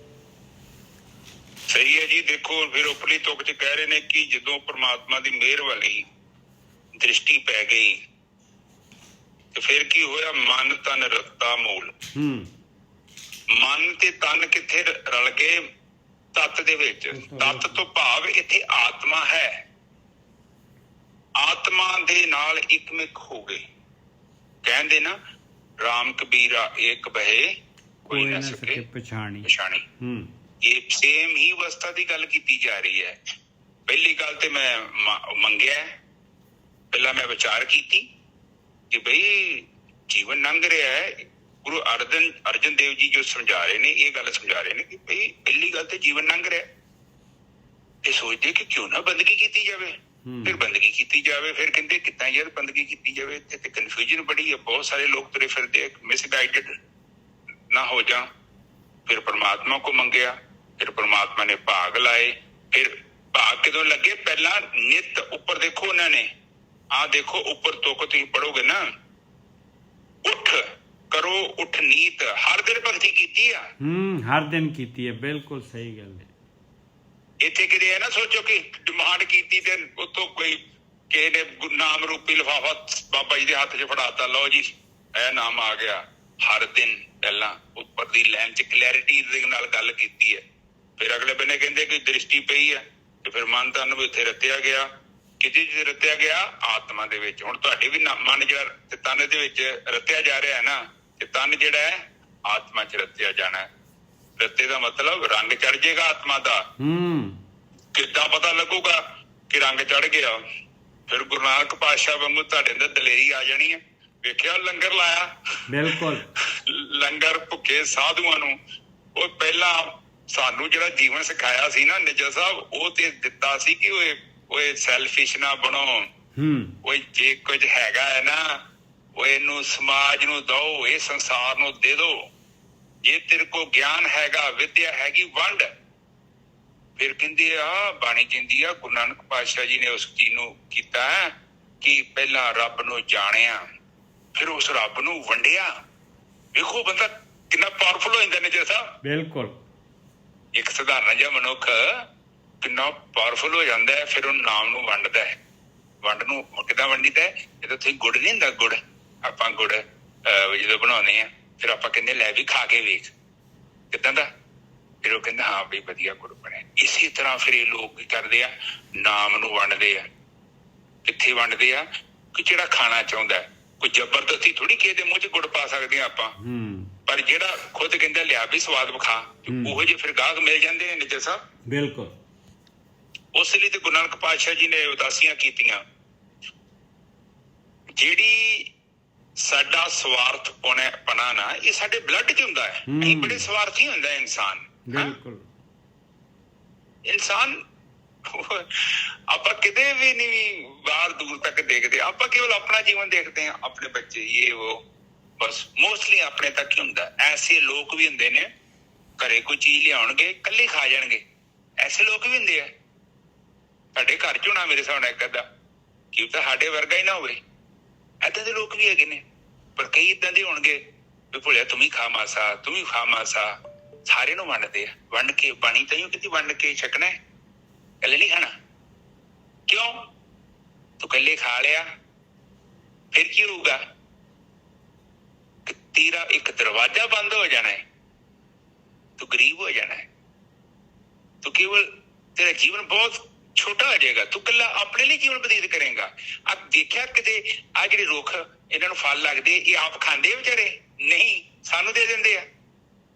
S2: ਸਹੀ ਹੈ ਜੀ। ਦੇਖੋ ਫਿਰ ਉਪਰਲੀ ਤੁਕ 'ਚ ਕਹਿ ਰਹੇ ਨੇ ਕਿ ਜਦੋਂ ਪਰਮਾਤਮਾ ਦੀ ਮਿਹਰ ਵਾਲੀ ਦ੍ਰਿਸ਼ਟੀ ਪੈ ਗਈ ਤੇ ਫਿਰ ਕੀ ਹੋਇਆ? ਮਨ ਤਨ ਰੱਤਾ ਮੂਲ। ਮਨ ਤੇ ਤਨ ਕਿੱਥੇ ਰਲ ਗਏ? ਤਤ ਦੇ ਵਿੱਚ। ਤਤ ਤੋਂ ਭਾਵ ਇੱਥੇ ਆਤਮਾ ਹੈ, ਆਤਮਾ ਦੇ ਨਾਲ ਇਕਮਿਕ ਹੋ ਗਏ। ਕਹਿੰਦੇ ਨਾ ਰਾਮ ਕਬੀਰਾ ਏਕ ਬਹੇ ਕੋਈ ਨਾ ਸਕੇ ਪਛਾਣੀ। ਇਹ ਸੇਮ ਹੀ ਅਵਸਥਾ ਦੀ ਗੱਲ ਕੀਤੀ ਜਾ ਰਹੀ ਹੈ। ਪਹਿਲੀ ਗੱਲ ਤੇ ਮੈਂ ਮੰਗਿਆ, ਪਹਿਲਾਂ ਮੈਂ ਵਿਚਾਰ ਕੀਤੀ ਕਿ ਬਈ ਜੀਵਨ ਲੰਘ ਰਿਹਾ ਹੈ। ਗੁਰੂ ਅਰਜਨ ਦੇਵ ਜੀ ਜੋ ਸਮਝਾ ਰਹੇ ਨੇ, ਇਹ ਗੱਲ ਸਮਝਾ ਰਹੇ ਨੇ ਕਿ ਬਈ ਪਹਿਲੀ ਗੱਲ ਤੇ ਜੀਵਨ ਲੰਘ ਰਿਹਾ ਤੇ ਸੋਚਦੇ ਕਿ ਕਿਉਂ ਨਾ ਬੰਦਗੀ ਕੀਤੀ ਜਾਵੇ। ਫਿਰ ਬੰਦਗੀ ਕੀਤੀ ਜਾਵੇ। ਫਿਰ ਕਹਿੰਦੇ ਕਿੱਦਾਂ ਯਾਰ ਬੰਦਗੀ ਕੀਤੀ ਜਾਵੇ? ਤੇ ਕਨਫਿਊਜ਼ਨ ਬੜੀ ਹੈ, ਬਹੁਤ ਸਾਰੇ ਲੋਕ ਤੁਰੇ ਫਿਰਦੇ, ਮਿਸਗਾਈਡਡ ਨਾ ਹੋ ਜਾ। ਫਿਰ ਪਰਮਾਤਮਾ ਕੋ ਮੰਗਿਆ, ਫਿਰ ਪਰਮਾਤਮਾ ਨੇ ਭਾਗ ਲਾਏ। ਫਿਰ ਭਾਗ ਕਿਦੋਂ ਲੱਗੇ? ਪਹਿਲਾਂ ਨਿਤ ਉੱਪਰ ਦੇਖੋ ਉਹਨਾਂ ਨੇ, ਆਹ ਦੇਖੋ ਉੱਪਰ ਤੁਕ ਤੁਸੀਂ ਪੜੋਗੇ ਨਾ, ਉੱਠ ਕਰੋ ਉੱਠ ਨੀਤ, ਹਰ ਦਿਨ ਭਗਤੀ ਕੀਤੀ ਆ।
S1: ਹਰ ਦਿਨ ਕੀਤੀ ਹੈ, ਬਿਲਕੁਲ ਸਹੀ ਗੱਲ ਹੈ।
S2: ਇੱਥੇ ਕਿਤੇ ਇਹ ਨਾ ਸੋਚੋ ਕਿ ਡਿਮਾਂਡ ਕੀਤੀ ਤੇ ਉੱਥੋਂ ਕੋਈ ਕਿਸੇ ਨੇ ਨਾਮ ਰੂਪੀ ਲਿਫਾਫਾ ਬਾਬਾ ਜੀ ਦੇ ਹੱਥ 'ਚ ਫੜਾਤਾ, ਲਓ ਜੀ ਇਹ ਨਾਮ ਆ ਗਿਆ। ਹਰ ਦਿਨ ਪਹਿਲਾਂ ਉੱਪਰ ਦੀ ਲਾਈਨ 'ਚ ਕਲੈਰਿਟੀ ਦੇ ਨਾਲ ਗੱਲ ਕੀਤੀ ਹੈ। ਫਿਰ ਅਗਲੇ ਬੰਨੇ ਕਹਿੰਦੇ ਕਿ ਦ੍ਰਿਸ਼ਟੀ ਪਈ ਹੈ ਤੇ ਫਿਰ ਮਨ ਤਨ ਵੀ ਉੱਥੇ ਰੱਤਿਆ ਗਿਆ। ਕਿਤੇ ਜਿੱਥੇ ਰੱਤਿਆ ਗਿਆ? ਆਤਮਾ ਦੇ ਵਿੱਚ। ਹੁਣ ਤੁਹਾਡੇ ਵੀ ਮਨ ਜਿਹੜਾ ਤੇ ਤਨ ਦੇ ਵਿੱਚ ਰੱਤਿਆ ਜਾ ਰਿਹਾ ਹੈ ਨਾ, ਤੇ ਤਨ ਜਿਹੜਾ ਹੈ ਆਤਮਾ 'ਚ ਰੱਤਿਆ ਜਾਣਾ। ਰੱਤੇ ਦਾ ਮਤਲਬ ਰੰਗ ਚੜ ਜਾਏਗਾ ਆਤਮਾ ਦਾ। ਕਿੱਦਾਂ ਪਤਾ ਲੱਗੂਗਾ ਕਿ ਰੰਗ ਚੜ ਗਿਆ? ਫਿਰ ਗੁਰੂ ਨਾਨਕ ਪਾਤਸ਼ਾਹ ਵਾਂਗੂ ਤੁਹਾਡੇ ਅੰਦਰ ਦਲੇਰੀ ਆ ਜਾਣੀ ਹੈ। ਵੇਖਿਆ ਲੰਗਰ ਲਾਇਆ, ਬਿਲਕੁਲ ਲੰਗਰ ਭੁੱਖੇ ਸਾਧੂਆਂ ਨੂੰ। ਉਹ ਪਹਿਲਾਂ ਸਾਨੂੰ ਜਿਹੜਾ ਜੀਵਨ ਸਿਖਾਇਆ ਸੀ ਨਾ ਨਿੱਜਰ ਸਾਹਿਬ, ਉਹ ਤੇ ਦਿੱਤਾ ਸੀ ਕਿ ਓਏ ਸੈਲਫਿਸ਼ ਨਾ ਬਣੋ। ਓਏ ਜੇ ਕੁਝ ਹੈਗਾ ਹੈ ਨਾ, ਉਹ ਇਹਨੂੰ ਸਮਾਜ ਨੂੰ ਦਓ, ਇਹ ਸੰਸਾਰ ਨੂੰ ਦੇ ਦੋ। ਜੇ ਤੇਰੇ ਕੋਲ ਗਿਆਨ ਹੈਗਾ, ਵਿਦਿਆ ਹੈਗੀ, ਵੰਡ। ਫਿਰ ਕਹਿੰਦੇ ਆ ਬਾਣੀ ਕਹਿੰਦੀ ਆ, ਗੁਰੂ ਨਾਨਕ ਪਾਤਸ਼ਾਹ ਜੀ ਨੇ ਉਸ ਚੀਜ਼ ਨੂੰ ਕੀਤਾ ਕਿ ਪਹਿਲਾਂ ਰੱਬ ਨੂੰ ਜਾਣਿਆ, ਫਿਰ ਉਸ ਰੱਬ ਨੂੰ ਵੰਡਿਆ। ਵੇਖੋ ਬੰਦਾ ਕਿੰਨਾ ਪਾਵਰਫੁਲ ਹੋ ਜਾਂਦਾ ਨੇ ਜੈਸਾ। ਬਿਲਕੁਲ ਇੱਕ ਸਧਾਰਨ ਜਿਹਾ ਮਨੁੱਖ ਕਿੰਨਾ ਪਾਵਰਫੁਲ ਹੋ ਜਾਂਦਾ ਹੈ, ਫਿਰ ਉਹ ਨਾਮ ਨੂੰ ਵੰਡਦਾ ਹੈ। ਵੰਡ ਨੂੰ ਕਿੱਦਾਂ ਵੰਡੀਦਾ ਹੈ? ਜਦੋਂ ਤੁਸੀਂ ਗੁੜ ਨਹੀਂ ਹੁੰਦਾ, ਗੁੜ ਆਪਾਂ ਗੁੜ ਜਦੋਂ ਬਣਾਉਂਦੇ ਆ, ਫਿਰ ਆਪਾਂ ਕਹਿੰਦੇ ਲੈ ਵੀ ਖਾ ਕੇ ਵੇਖ ਕਿੱਦਾਂ ਦਾ, ਫਿਰ ਉਹ ਕਹਿੰਦਾ ਹਾਂ ਵੀ ਵਧੀਆ ਗੁੜ ਬਣਿਆ। ਇਸੇ ਤਰ੍ਹਾਂ ਫਿਰ ਇਹ ਲੋਕ ਕੀ ਕਰਦੇ ਆ, ਨਾਮ ਨੂੰ ਵੰਡਦੇ ਆ। ਕਿੱਥੇ ਵੰਡਦੇ ਆ? ਕਿ ਜਿਹੜਾ ਖਾਣਾ ਚਾਹੁੰਦਾ, ਕੋਈ ਜ਼ਬਰਦਸਤੀ ਥੋੜੀ ਕਿਸੇ ਦੇ ਮੂੰਹ 'ਚ ਗੁੜ ਪਾ ਸਕਦੇ ਆ ਆਪਾਂ, ਪਰ ਜਿਹੜਾ ਖੁਦ ਕਹਿੰਦਾ ਲਿਆ ਵੀ ਸਵਾਦ ਵਿਖਾ, ਉਹੋ ਜਿਹੇ ਫਿਰ ਗਾਹਕ ਮਿਲ ਜਾਂਦੇ ਨੇ ਨਿੱਜਰ ਸਾਹਿਬ।
S1: ਬਿਲਕੁਲ।
S2: ਉਸ ਲਈ ਤੇ ਗੁਰੂ ਨਾਨਕ ਪਾਤਸ਼ਾਹ ਜੀ ਨੇ ਉਦਾਸੀਆਂ ਕੀਤੀਆਂ। ਜਿਹੜੀ ਸਾਡਾ ਸਵਾਰਥ ਪਣਾ ਨਾ, ਇਹ ਸਾਡੇ ਬਲੱਡ 'ਚ ਹੁੰਦਾ ਹੈ। ਅਸੀਂ ਬੜੇ ਸਵਾਰਥੀ ਹੁੰਦਾ ਹੈ ਇਨਸਾਨ।
S1: ਬਿਲਕੁਲ।
S2: ਇਨਸਾਨ ਆਪਾਂ ਕਿਤੇ ਵੀ ਨਹੀਂ ਬਾਹਰ ਦੂਰ ਤੱਕ ਦੇਖਦੇ, ਆਪਾਂ ਕੇਵਲ ਆਪਣਾ ਜੀਵਨ ਦੇਖਦੇ ਹਾਂ, ਆਪਣੇ ਬੱਚੇ ਇਹ ਉਹ, ਬਸ ਮੋਸਟਲੀ ਆਪਣੇ ਤੱਕ ਹੀ ਹੁੰਦਾ। ਐਸੇ ਲੋਕ ਵੀ ਹੁੰਦੇ ਨੇ, ਘਰੇ ਕੋਈ ਚੀਜ਼ ਲਿਆਉਣਗੇ ਇਕੱਲੇ ਖਾ ਜਾਣਗੇ, ਐਸੇ ਲੋਕ ਵੀ ਹੁੰਦੇ ਆ। ਸਾਡੇ ਘਰ 'ਚ ਹੋਣਾ ਮੇਰੇ ਹਿਸਾਬ ਨਾਲ ਇੱਕ ਅੱਧਾ, ਕੀ ਤਾਂ ਸਾਡੇ ਵਰਗਾ ਹੀ ਨਾ ਹੋਵੇ, ਏਦਾਂ ਦੇ ਲੋਕ ਵੀ ਹੈਗੇ ਨੇ। ਪਰ ਕਈ ਏਦਾਂ ਦੇ ਹੋਣਗੇ ਵੀ ਭੁੱਲਿਆ ਤੂੰ ਵੀ ਖਾ ਮਾਸਾ, ਤੂੰ ਵੀ ਖਾ ਮਾਸਾ। ਸਾਰੇ ਨੂੰ ਵੰਡਦੇ ਆ। ਵੰਡ ਕੇ ਪਾਣੀ ਤਾਂ ਕਿਤੇ ਵੰਡ ਕੇ ਛਕਣਾ, ਇਕੱਲੇ ਨਹੀਂ ਖਾਣਾ। ਕਿਉਂ? ਤੂੰ ਇਕੱਲੇ ਖਾ ਲਿਆ, ਫਿਰ ਕੀ ਹੋਊਗਾ? ਤੇਰਾ ਇੱਕ ਦਰਵਾਜ਼ਾ ਬੰਦ ਹੋ ਜਾਣਾ ਹੈ, ਤੂੰ ਗਰੀਬ ਹੋ ਜਾਣਾ ਹੈ, ਤੂੰ ਕੇਵਲ ਤੇਰਾ ਜੀਵਨ ਬਹੁਤ ਛੋਟਾ ਹੋ ਜਾਏਗਾ, ਤੂੰ ਇਕੱਲਾ ਆਪਣੇ ਲਈ ਜੀਵਨ ਬਤੀਤ ਕਰੇਗਾ। ਆ ਦੇਖਿਆ ਕਿਤੇ ਆ ਜਿਹੜੇ ਰੁੱਖ ਇਹਨਾਂ ਨੂੰ ਫਲ ਲੱਗਦੇ, ਇਹ ਆਪ ਖਾਂਦੇ ਵਿਚਾਰੇ? ਨਹੀਂ, ਸਾਨੂੰ ਦੇ ਦਿੰਦੇ ਆ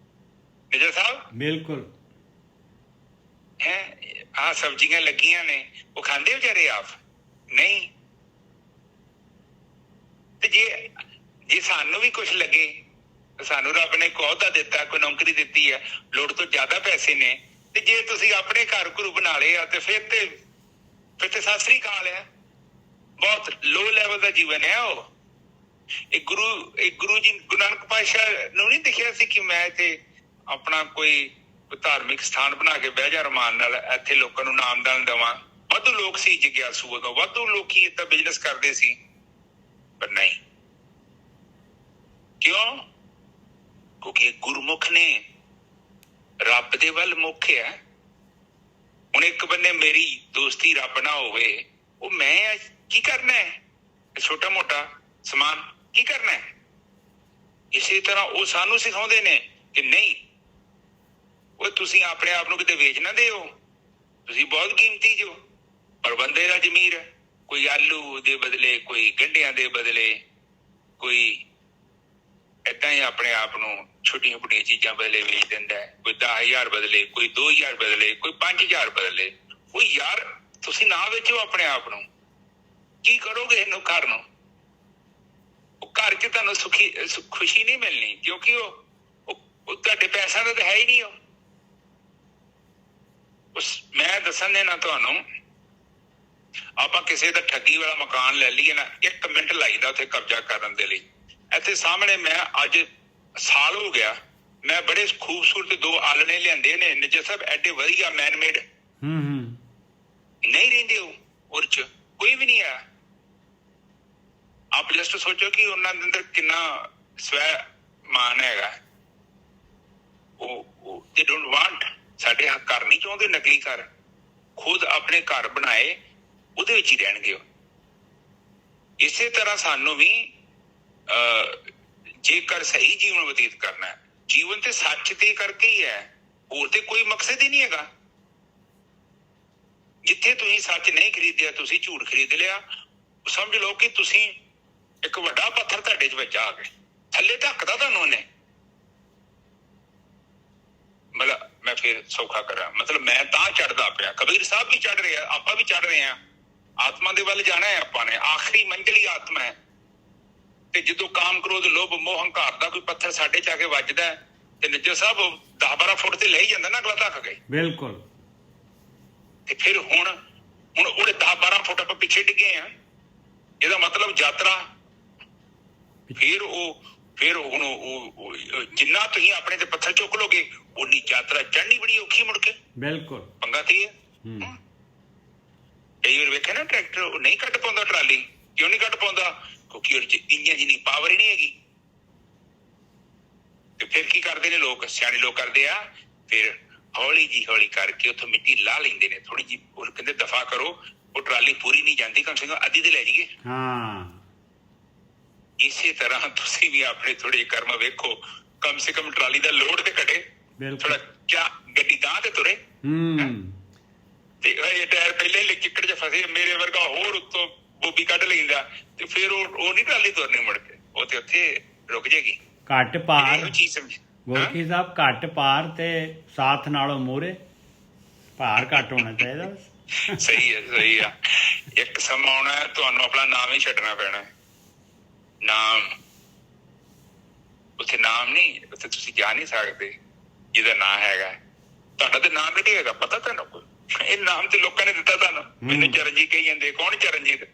S2: ਨਿਜਰ ਸਾਹਿਬ।
S1: ਬਿਲਕੁਲ
S2: ਹੈ ਆਹ ਸਬਜ਼ੀਆਂ ਲੱਗੀਆਂ ਨੇ, ਉਹ ਖਾਂਦੇ ਵਿਚਾਰੇ ਆਪ? ਨਹੀਂ। ਤੇ ਜੇ ਸਾਨੂੰ ਵੀ ਕੁਛ ਲੱਗੇ, ਸਾਨੂੰ ਰੱਬ ਨੇ ਅਹੁਦਾ ਦਿੱਤਾ, ਕੋਈ ਨੌਕਰੀ ਦਿੱਤੀ ਹੈ, ਲੋੜ ਤੋਂ ਜ਼ਿਆਦਾ ਪੈਸੇ ਨੇ, ਤੇ ਜੇ ਤੁਸੀਂ ਆਪਣੇ ਘਰ ਘਰੂ ਬਣਾ ਲਏ ਆ, ਤੇ ਫਿਰ ਤੇ ਸਤਿ ਸ੍ਰੀ ਅਕਾਲ ਹੈ। ਬਹੁਤ ਲੋ ਲੈਵਲ ਦਾ ਜੀਵਨ ਹੈ ਉਹ। ਇਹ ਗੁਰੂ ਜੀ ਗੁਰੂ ਨਾਨਕ ਪਾਤਸ਼ਾਹ ਨੂੰ ਨਹੀਂ ਦਿਖਿਆ ਸੀ ਕਿ ਮੈਂ ਇੱਥੇ ਆਪਣਾ ਕੋਈ ਧਾਰਮਿਕ ਸਥਾਨ ਬਣਾ ਕੇ ਬਹਿ ਜਾ ਰਮਾਨ ਨਾਲ, ਇੱਥੇ ਲੋਕਾਂ ਨੂੰ ਨਾਮਦਾਨ ਦੇਵਾਂ। ਵਾਧੂ ਲੋਕ ਸੀ ਜਿਗਿਆਸੂ, ਉਦੋਂ ਵਾਧੂ ਲੋਕੀ ਏਦਾਂ ਬਿਜ਼ਨਸ ਕਰਦੇ ਸੀ, ਪਰ ਨਹੀਂ। ਕਿਉਂ? ਕਿਉਂਕਿ ਗੁਰਮੁਖ ਨੇ ਰੱਬ ਦੇ ਵੱਲ ਮੁੱਖ ਹੈ। ਹੁਣ ਇੱਕ ਬੰਨੇ ਮੇਰੀ ਦੋਸਤੀ ਰੱਬ ਨਾ ਹੋਵੇ, ਉਹ ਮੈਂ ਕੀ ਕਰਨਾ ਹੈ? ਛੋਟਾ ਮੋਟਾ ਸਮਾਨ ਕੀ ਕਰਨਾ ਹੈ? ਇਸੇ ਤਰ੍ਹਾਂ ਉਹ ਸਾਨੂੰ ਸਿਖਾਉਂਦੇ ਨੇ ਕਿ ਨਹੀਂ, ਉਹ ਤੁਸੀਂ ਆਪਣੇ ਆਪ ਨੂੰ ਕਿਤੇ ਵੇਚ ਨਾ ਦਿਓ, ਤੁਸੀਂ ਬਹੁਤ ਕੀਮਤੀ ਜੋ। ਪਰ ਬੰਦੇ ਦਾ ਜ਼ਮੀਰ, ਕੋਈ ਆਲੂ ਦੇ ਬਦਲੇ, ਕੋਈ ਗੰਢਿਆਂ ਦੇ ਬਦਲੇ, ਕੋਈ ਏਦਾਂ ਹੀ ਆਪਣੇ ਆਪ ਨੂੰ ਛੋਟੀਆਂ ਮੋਟੀਆਂ ਚੀਜ਼ਾਂ ਬਦਲੇ ਵੇਚ ਦਿੰਦਾ ਹੈ। ਕੋਈ 10,000 ਬਦਲੇ, ਕੋਈ 2,000 ਬਦਲੇ, ਕੋਈ 5,000 ਬਦਲੇ। ਉਹ ਯਾਰ ਤੁਸੀਂ ਨਾ ਵੇਚੋ ਆਪਣੇ ਆਪ ਨੂੰ, ਕੀ ਕਰੋਗੇ ਇਹਨੂੰ ਘਰ ਨੂੰ? ਉਹ ਘਰ 'ਚ ਤੁਹਾਨੂੰ ਖੁਸ਼ੀ ਨਹੀਂ ਮਿਲਣੀ, ਕਿਉਂਕਿ ਉਹ ਤੁਹਾਡੇ ਪੈਸਿਆਂ ਦਾ ਤਾਂ ਹੈ ਹੀ ਨਹੀਂ। ਮੈਂ ਦੱਸਣ ਦੇ ਨਾ ਤੁਹਾਨੂੰ, ਆਪਾਂ ਕਿਸੇ ਦਾ ਠੱਗੀ ਵਾਲਾ ਮਕਾਨ ਲੈ ਲਈਏ ਨਾ, 1 ਮਿੰਟ ਲਾਈਦਾ ਉੱਥੇ ਕਬਜ਼ਾ ਕਰਨ ਦੇ ਲਈ। ਇੱਥੇ ਸਾਹਮਣੇ ਮੈਂ ਅੱਜ ਸਾਲ ਹੋ ਗਿਆ, ਮੈਂ ਬੜੇ ਖੂਬਸੂਰਤ 2 ਆਲਣੇ ਲਿਆਂਦੇ ਨੇ ਨਿੱਜਰ ਸਾਹਿਬ, ਐਡੇ ਵਧੀਆ ਮੈਨਮੇਡ। ਨਹੀਂ ਰਹਿੰਦੇ ਉਹ 'ਚ ਕੋਈ ਵੀ ਨਹੀਂ ਆ। ਆਪ ਜਸਟ ਸੋਚੋ ਕਿ ਉਹਨਾਂ ਦੇ ਅੰਦਰ ਕਿੰਨਾ ਸਵੈ ਮਾਨ ਹੈਗਾ। ਉਹ they don't want, ਸਾਡੇ ਘਰ ਨਹੀਂ ਚਾਹੁੰਦੇ ਨਕਲੀ ਘਰ, ਖੁਦ ਆਪਣੇ ਘਰ ਬਣਾਏ, ਉਹਦੇ ਵਿੱਚ ਹੀ ਰਹਿਣਗੇ ਉਹ। ਇਸੇ ਤਰ੍ਹਾਂ ਸਾਨੂੰ ਵੀ ਜੇਕਰ ਸਹੀ ਜੀਵਨ ਬਤੀਤ ਕਰਨਾ ਹੈ, ਜੀਵਨ ਤੇ ਸੱਚ ਤੇ ਕਰਕੇ ਹੀ ਹੈ, ਹੋਰ ਤੇ ਕੋਈ ਮਕਸਦ ਹੀ ਨਹੀਂ ਹੈਗਾ। ਜਿੱਥੇ ਤੁਸੀਂ ਸੱਚ ਨਹੀਂ ਖਰੀਦਿਆ, ਤੁਸੀਂ ਝੂਠ ਖਰੀਦ ਲਿਆ, ਸਮਝ ਲਓ ਕਿ ਤੁਸੀਂ ਇੱਕ ਵੱਡਾ ਪੱਥਰ ਤੁਹਾਡੇ 'ਚ ਵੱਜਾ ਆ ਕੇ ਥੱਲੇ ਧੱਕਦਾ ਤੁਹਾਨੂੰ ਉਹਨੇ। ਮਤਲਬ ਮੈਂ ਫਿਰ ਸੌਖਾ ਕਰਾਂ, ਮਤਲਬ ਮੈਂ ਤਾਂ ਚੜ੍ਹਦਾ ਪਿਆ, ਕਬੀਰ ਸਾਹਿਬ ਵੀ ਚੜ੍ਹ ਰਿਹਾ, ਆਪਾਂ ਵੀ ਚੜ੍ਹ ਰਹੇ ਹਾਂ। ਆਤਮਾ ਦੇ ਵੱਲ ਜਾਣਾ ਹੈ ਆਪਾਂ ਨੇ, ਆਖਰੀ ਮੰਜ਼ਿਲ ਹੀ ਆਤਮਾ ਹੈ। ਤੇ ਜਦੋਂ ਕਾਮ, ਕ੍ਰੋਧ, ਲੋਭ, ਮੋਹ, ਹੰਕਾਰ ਦਾ ਕੋਈ ਪੱਥਰ ਸਾਡੇ 'ਚ ਆ ਕੇ ਵੱਜਦਾ ਤੇ ਨਿੱਜਰ ਸਾਹਿਬ 10-12 ਫੁੱਟ ਤੇ ਲੈ ਹੀ ਜਾਂਦਾ ਨਾ, ਅਗਲਾ ਧੱਕ ਗਏ।
S1: ਬਿਲਕੁਲ।
S2: ਤੇ ਫਿਰ ਹੁਣ ਉਹਦੇ 10-12 ਫੁੱਟ ਆਪਾਂ ਪਿੱਛੇ ਡਿੱਗੇ ਆ, ਇਹਦਾ ਮਤਲਬ ਯਾਤਰਾ ਫਿਰ ਹੁਣ ਜਿੰਨਾ ਤੁਸੀਂ ਆਪਣੇ ਤੇ ਪੱਥਰ ਚੁੱਕ ਲੋਗੇ, ਉਨੀ ਯਾਤਰਾ ਚੜ੍ਹਨੀ ਬੜੀ ਔਖੀ ਮੁੜ ਕੇ। ਬਿਲਕੁਲ ਪੰਗਾ ਕੀ ਹੈ। ਕਈ ਵਾਰ ਵੇਖਿਆ ਨਾ ਟਰੈਕਟਰ ਉਹ ਨਹੀਂ ਕੱਢ ਪਾਉਂਦਾ ਟਰਾਲੀ। ਕਿਉਂ ਨਹੀਂ ਕੱਢ ਪਾਉਂਦਾ? ਕਿਉਂਕਿ ਉਹਦੇ 'ਚ ਇੰਜਣ ਜਿੰਨੀ ਪਾਵਰ ਹੀ ਨਹੀਂ ਹੈਗੀ। ਤੇ ਫਿਰ ਕੀ ਕਰਦੇ ਨੇ ਲੋਕ, ਸਿਆਣੇ ਲੋਕ ਕਰਦੇ ਆ, ਫਿਰ ਹੌਲੀ ਕਰਕੇ ਉੱਥੋਂ ਮਿੱਟੀ ਲਾ ਲੈਂਦੇ ਨੇ ਥੋੜੀ ਜਿਹੀ, ਉਹ ਕਹਿੰਦੇ ਦਫਾ ਕਰੋ, ਉਹ ਟਰਾਲੀ ਪੂਰੀ ਨਹੀਂ ਜਾਂਦੀ, ਕਮ ਸੇ ਕਮ ਅੱਧੀ ਤੇ ਲੈ ਜਾਈਏ।
S1: ਹਾਂ
S2: ਇਸੇ ਤਰ੍ਹਾਂ ਤੁਸੀਂ ਵੀ ਆਪਣੇ ਥੋੜੇ ਕਰਮ ਵੇਖੋ, ਕਮ ਸੇ ਕਮ ਟਰਾਲੀ ਦਾ ਲੋਡ ਤੇ ਘਟੇ,
S1: ਬਿਲਕੁਲ।
S2: ਥੋੜਾ ਗੱਡੀ ਤਾਂ ਤੇ ਤੁਰੇ। ਤੇ ਇਹ ਟਾਇਰ ਪਹਿਲੇ ਹੀ ਚਿੱਕੜ 'ਚ ਫਸੇ, ਮੇਰੇ ਵਰਗਾ ਹੋਰ ਉੱਤੋਂ ਬੋਬੀ ਕੱਢ ਲੈਂਦਾ ਤੇ ਫਿਰ ਉਹ ਨਹੀਂ ਟਰਾਲੀ ਤੁਰਨੀ ਮੁੜ ਕੇ, ਉਹ ਤੇ ਉੱਥੇ ਰੁਕ ਜਾਏਗੀ।
S1: ਘੱਟ ਪਾਰ
S2: ਇਹੋ ਚੀਜ਼ ਸਮਝ।
S1: ਗੋਰਖੀ ਸਾਹਿਬ, ਘੱਟ ਪਾਰ ਤੇ ਸਾਥ ਨਾਲੋਂ ਮੂਹਰੇ, ਭਾਰ ਘੱਟ ਹੋਣਾ ਚਾਹੀਦਾ ਬਸ।
S2: ਸਹੀ ਆ। ਇੱਕ ਸਮਾਂ ਆਉਣਾ ਹੈ ਤੁਹਾਨੂੰ ਆਪਣਾ ਨਾਮ ਹੀ ਛੱਡਣਾ ਪੈਣਾ। ਨਾਮ, ਉੱਥੇ ਨਾਮ ਨਹੀਂ, ਉੱਥੇ ਤੁਸੀਂ ਜਾ ਨਹੀਂ ਸਕਦੇ ਜਿਹਦਾ ਨਾਂ ਹੈਗਾ ਤੁਹਾਡਾ। ਤੇ ਨਾਮ ਨਹੀਂ ਹੈਗਾ ਪਤਾ ਤੁਹਾਨੂੰ ਕੋਈ, ਇਹ ਨਾਮ ਤੇ ਲੋਕਾਂ ਨੇ ਦਿੱਤਾ ਤੁਹਾਨੂੰ। ਮੈਨੂੰ ਚਰਨਜੀਤ ਕਹੀ ਜਾਂਦੇ, ਕੌਣ ਚਰਨਜੀਤ?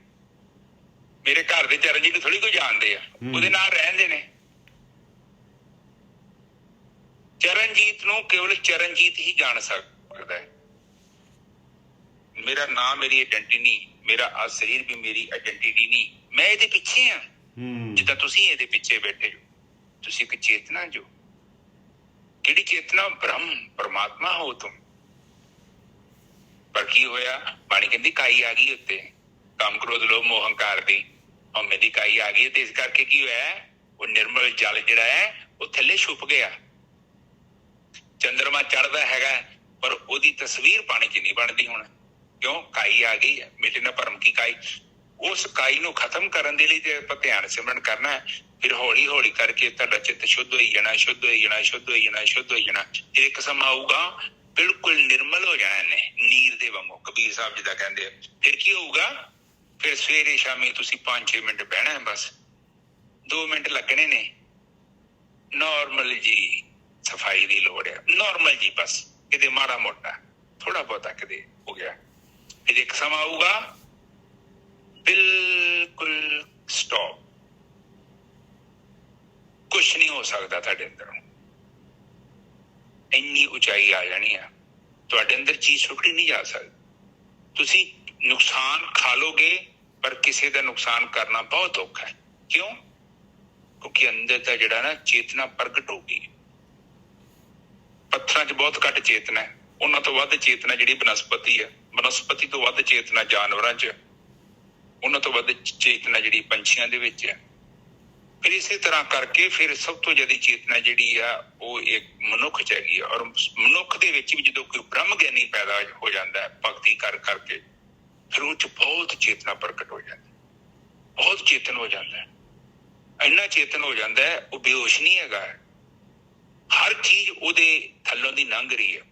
S2: ਮੇਰੇ ਘਰ ਦੇ ਚਰਨਜੀਤ ਥੋੜੀ ਕੋਈ ਜਾਣਦੇ ਆ, ਉਹਦੇ ਨਾਲ ਰਹਿੰਦੇ ਨੇ। ਚਰਨਜੀਤ ਨੂੰ ਕੇਵਲ ਚਰਨਜੀਤ ਹੀ ਜਾਣ ਸਕਦਾ ਹੈ। ਮੇਰਾ ਨਾਮ ਮੇਰੀ ਆਇਡੈਂਟੀ ਨਹੀਂ, ਮੇਰਾ ਆ ਸਰੀਰ ਵੀ ਮੇਰੀ ਆਇਡੈਂਟੀਟੀ ਨਹੀਂ। ਮੈਂ ਇਹਦੇ ਪਿੱਛੇ ਆ, ਜਿੱਦਾਂ ਤੁਸੀਂ ਇਹਦੇ ਪਿੱਛੇ ਬੈਠੇ ਹੋ। ਤੁਸੀਂ ਇੱਕ ਚੇਤਨਾ ਜੋ, ਕਿਹੜੀ ਚੇਤਨਾ? ਬ੍ਰਹਮ, ਪਰਮਾਤਮਾ ਹੋ ਤੁਮ। ਪਰ ਕੀ ਹੋਇਆ? ਬਾਣੀ ਕਹਿੰਦੀ ਕਾਈ ਆ ਗਈ ਉੱਤੇ, ਕੰਮ ਕ੍ਰੋਧ ਲੋਭ ਮੋਹ ਹੰਕਾਰ ਦੀ ਹਉਮੈ ਦੀ ਕਾਈ ਆ ਗਈ। ਤੇ ਇਸ ਕਰਕੇ ਕੀ ਹੋਇਆ? ਉਹ ਨਿਰਮਲ ਜਲ ਜਿਹੜਾ ਹੈ ਉਹ ਥੱਲੇ ਛੁਪ ਗਿਆ। ਚੰਦਰਮਾ ਚੜ੍ਹਦਾ ਹੈਗਾ ਪਰ ਉਹਦੀ ਤਸਵੀਰ ਪਾਣੀ 'ਚ ਨਹੀਂ ਬਣਦੀ ਹੁਣ। ਕਿਉਂ? ਕਾਈ ਆ ਗਈ ਹੈ, ਮਿਟੇ ਨਾ ਭਰਮ ਕੀ ਕਾਈ। ਉਸ ਕਾਈ ਨੂੰ ਖਤਮ ਕਰਨ ਦੇ ਲਈ ਤੇ ਆਪਾਂ ਧਿਆਨ ਸਿਮਰਨ ਕਰਨਾ ਹੈ। ਫਿਰ ਹੌਲੀ ਕਰਕੇ ਤੁਹਾਡਾ ਚਿੱਤ ਸ਼ੁੱਧ ਹੋਈ ਜਾਣਾ, ਸ਼ੁੱਧ ਹੋਈ ਜਾਣਾ। ਫਿਰ ਇੱਕ ਸਮਾਂ ਆਊਗਾ ਬਿਲਕੁਲ ਨਿਰਮਲ ਹੋ ਜਾਣਾ ਇਹਨੇ, ਨੀਰ ਦੇ ਵਾਂਗੂ, ਕਬੀਰ ਸਾਹਿਬ ਜਿੱਦਾਂ ਕਹਿੰਦੇ ਆ। ਫਿਰ ਕੀ ਹੋਊਗਾ? ਫਿਰ ਸਵੇਰੇ ਸ਼ਾਮੀ ਤੁਸੀਂ 5-6 ਮਿੰਟ ਬਹਿਣਾ ਹੈ, ਬਸ 2 ਮਿੰਟ ਲੱਗਣੇ ਨੇ। ਨੋਰਮਲ ਜੀ ਸਫਾਈ ਦੀ ਲੋੜ ਹੈ, ਨੋਰਮਲ ਜੀ, ਬਸ ਕਿਤੇ ਮਾੜਾ ਮੋਟਾ ਥੋੜਾ ਬਹੁਤਾ ਕਿਤੇ ਹੋ ਗਿਆ। ਫਿਰ ਇੱਕ ਸਮਾਂ ਆਊਗਾ ਬਿਲਕੁਲ ਸਟਾਪ, ਕੁਛ ਨਹੀਂ ਹੋ ਸਕਦਾ ਤੁਹਾਡੇ ਅੰਦਰ। ਇੰਨੀ ਉਚਾਈ ਆ ਜਾਣੀ ਆ, ਤੁਹਾਡੇ ਅੰਦਰ ਚੀਜ਼ ਸੁੱਟੀ ਨਹੀਂ ਜਾ ਸਕਦੀ। ਤੁਸੀਂ ਨੁਕਸਾਨ ਖਾ ਲੋਗੇ ਪਰ ਕਿਸੇ ਦਾ ਨੁਕਸਾਨ ਕਰਨਾ ਬਹੁਤ ਔਖਾ ਹੈ। ਕਿਉਂ? ਕਿਉਂਕਿ ਅੰਦਰ ਦਾ ਜਿਹੜਾ ਨਾ ਚੇਤਨਾ ਪ੍ਰਗਟ ਹੋ ਗਈ। ਪੱਥਰਾਂ 'ਚ ਬਹੁਤ ਘੱਟ ਚੇਤਨਾ ਹੈ, ਉਹਨਾਂ ਤੋਂ ਵੱਧ ਚੇਤਨਾ ਜਿਹੜੀ ਬਨਸਪਤੀ ਹੈ, ਬਨਸਪਤੀ ਤੋਂ ਵੱਧ ਚੇਤਨਾ ਜਾਨਵਰਾਂ 'ਚ, ਉਹਨਾਂ ਤੋਂ ਵੱਧ ਚੇਤਨਾ ਜਿਹੜੀ ਪੰਛੀਆਂ ਦੇ ਵਿੱਚ ਹੈ। ਫਿਰ ਇਸੇ ਤਰ੍ਹਾਂ ਕਰਕੇ ਫਿਰ ਸਭ ਤੋਂ ਜ਼ਿਆਦਾ ਚੇਤਨਾ ਜਿਹੜੀ ਆ ਉਹ ਇੱਕ ਮਨੁੱਖ 'ਚ ਹੈਗੀ ਆ। ਔਰ ਮਨੁੱਖ ਦੇ ਵਿੱਚ ਵੀ ਜਦੋਂ ਕੋਈ ਬ੍ਰਹਮ ਗਿਆਨੀ ਪੈਦਾ ਹੋ ਜਾਂਦਾ ਹੈ ਭਗਤੀ ਕਰਕੇ, ਫਿਰ ਉਹ 'ਚ ਬਹੁਤ ਚੇਤਨਾ ਪ੍ਰਗਟ ਹੋ ਜਾਂਦੀ, ਬਹੁਤ ਚੇਤਨ ਹੋ ਜਾਂਦਾ ਹੈ। ਇੰਨਾ ਚੇਤਨ ਹੋ ਜਾਂਦਾ ਹੈ ਉਹ ਬੇਹੋਸ਼ ਨਹੀਂ ਹੈਗਾ। ਹਰ ਚੀਜ਼ ਉਹਦੇ ਥੱਲੋਂ ਦੀ ਲੰਘ ਰਹੀ ਹੈ।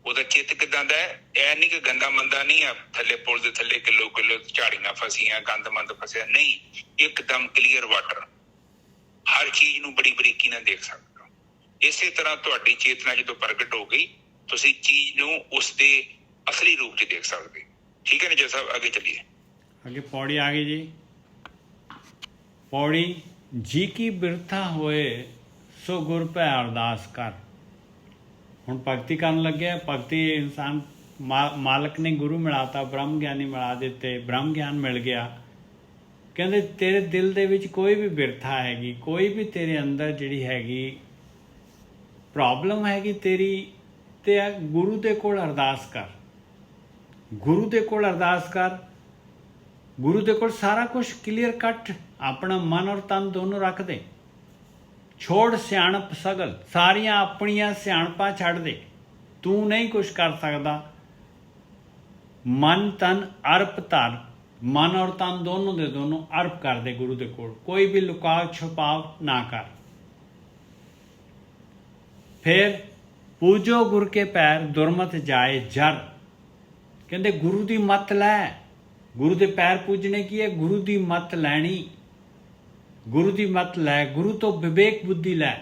S2: ਉਹਦਾ ਚਿੱਤ ਕਿੱਦਾਂ ਦਾ ਹੈ? ਇਹ ਨਹੀਂ ਕਿ ਗੰਦਾ ਮੰਦਾ ਨਹੀਂ ਆ, ਥੱਲੇ ਪੁਲ ਦੇ ਥੱਲੇ ਕਿਲੋ ਝਾੜੀਆਂ ਫਸੀਆਂ, ਗੰਦ ਮੰਦ ਫਸਿਆ, ਨਹੀਂ, ਇੱਕਦਮ ਕਲੀਅਰ ਵਾਟਰ। ਹਰ ਚੀਜ਼ ਨੂੰ ਬੜੀ ਬਰੀਕੀ ਨਾਲ ਦੇਖ ਸਕਦੇ ਹੋ। ਇਸੇ ਤਰ੍ਹਾਂ ਤੁਹਾਡੀ ਚੇਤਨਾ ਜਦੋਂ ਪ੍ਰਗਟ ਹੋ ਗਈ, ਤੁਸੀਂ ਚੀਜ਼ ਨੂੰ ਉਸਦੇ ਅਸਲੀ ਰੂਪ 'ਚ ਦੇਖ ਸਕਦੇ। ਠੀਕ ਹੈ ਨਾ ਜੀ ਸਾਹਿਬ? ਅੱਗੇ ਚੱਲੀਏ।
S1: ਅੱਗੇ ਪੌੜੀ ਆ ਗਈ ਜੀ। ਪੌੜੀ, ਜੀ ਕੀ ਬਿਰਥਾ ਹੋਏ ਸੋ ਗੁਰ ਭੈ ਅਰਦਾਸ ਕਰ। ਹੁਣ ਭਗਤੀ ਕਰਨ ਲੱਗਿਆ। ਭਗਤੀ ਇਨਸਾਨ ਮਾਲਕ ਨੇ ਗੁਰੂ ਮਿਲਾਤਾ, ਬ੍ਰਹਮ ਗਿਆਨੀ ਮਿਲਾ ਦਿੱਤੇ, ਬ੍ਰਹਮ ਗਿਆਨ ਮਿਲ ਗਿਆ। ਕਹਿੰਦੇ ਤੇਰੇ ਦਿਲ ਦੇ ਵਿੱਚ ਕੋਈ ਵੀ ਬਿਰਥਾ ਹੈਗੀ, ਕੋਈ ਵੀ ਤੇਰੇ ਅੰਦਰ ਜਿਹੜੀ ਹੈਗੀ ਪ੍ਰੋਬਲਮ ਹੈਗੀ ਤੇਰੀ, ਤੇ ਗੁਰੂ ਦੇ ਕੋਲ ਅਰਦਾਸ ਕਰ। ਗੁਰੂ ਦੇ ਕੋਲ ਅਰਦਾਸ ਕਰ। ਗੁਰੂ ਦੇ ਕੋਲ ਸਾਰਾ ਕੁਝ ਕਲੀਅਰ ਕੱਟ, ਆਪਣਾ ਮਨ ਔਰ ਤਨ ਦੋਨੋਂ ਰੱਖ ਦੇ। ਛੋੜ ਸਿਆਣਪ ਸਗਲ, ਸਾਰੀਆਂ ਆਪਣੀਆਂ ਸਿਆਣਪਾਂ ਛੱਡ ਦੇ। ਤੂੰ ਨਹੀਂ ਕੁਛ ਕਰ ਸਕਦਾ। ਮਨ ਤਨ ਅਰਪ ਧਰ, ਮਨ ਔਰ ਤਨ ਦੋਨੋਂ ਦੇ ਦੋਨੋਂ ਅਰਪ ਕਰ ਦੇ ਗੁਰੂ ਦੇ ਕੋਲ। ਕੋਈ ਵੀ ਲੁਕਾਵ ਛੁਪਾਵ ਨਾ ਕਰ। ਫਿਰ ਪੂਜੋ ਗੁਰ ਕੇ ਪੈਰ ਦੁਰਮਤ ਜਾਏ ਜਰ। ਕਹਿੰਦੇ ਗੁਰੂ ਦੀ ਮੱਤ ਲੈ। ਗੁਰੂ ਦੇ ਪੈਰ ਪੂਜਣੇ ਕੀ ਹੈ? ਗੁਰੂ ਦੀ ਮੱਤ ਲੈਣੀ। ਗੁਰੂ ਦੀ ਮੱਤ ਲੈ, ਗੁਰੂ ਤੋਂ ਵਿਵੇਕ ਬੁੱਧੀ ਲੈ,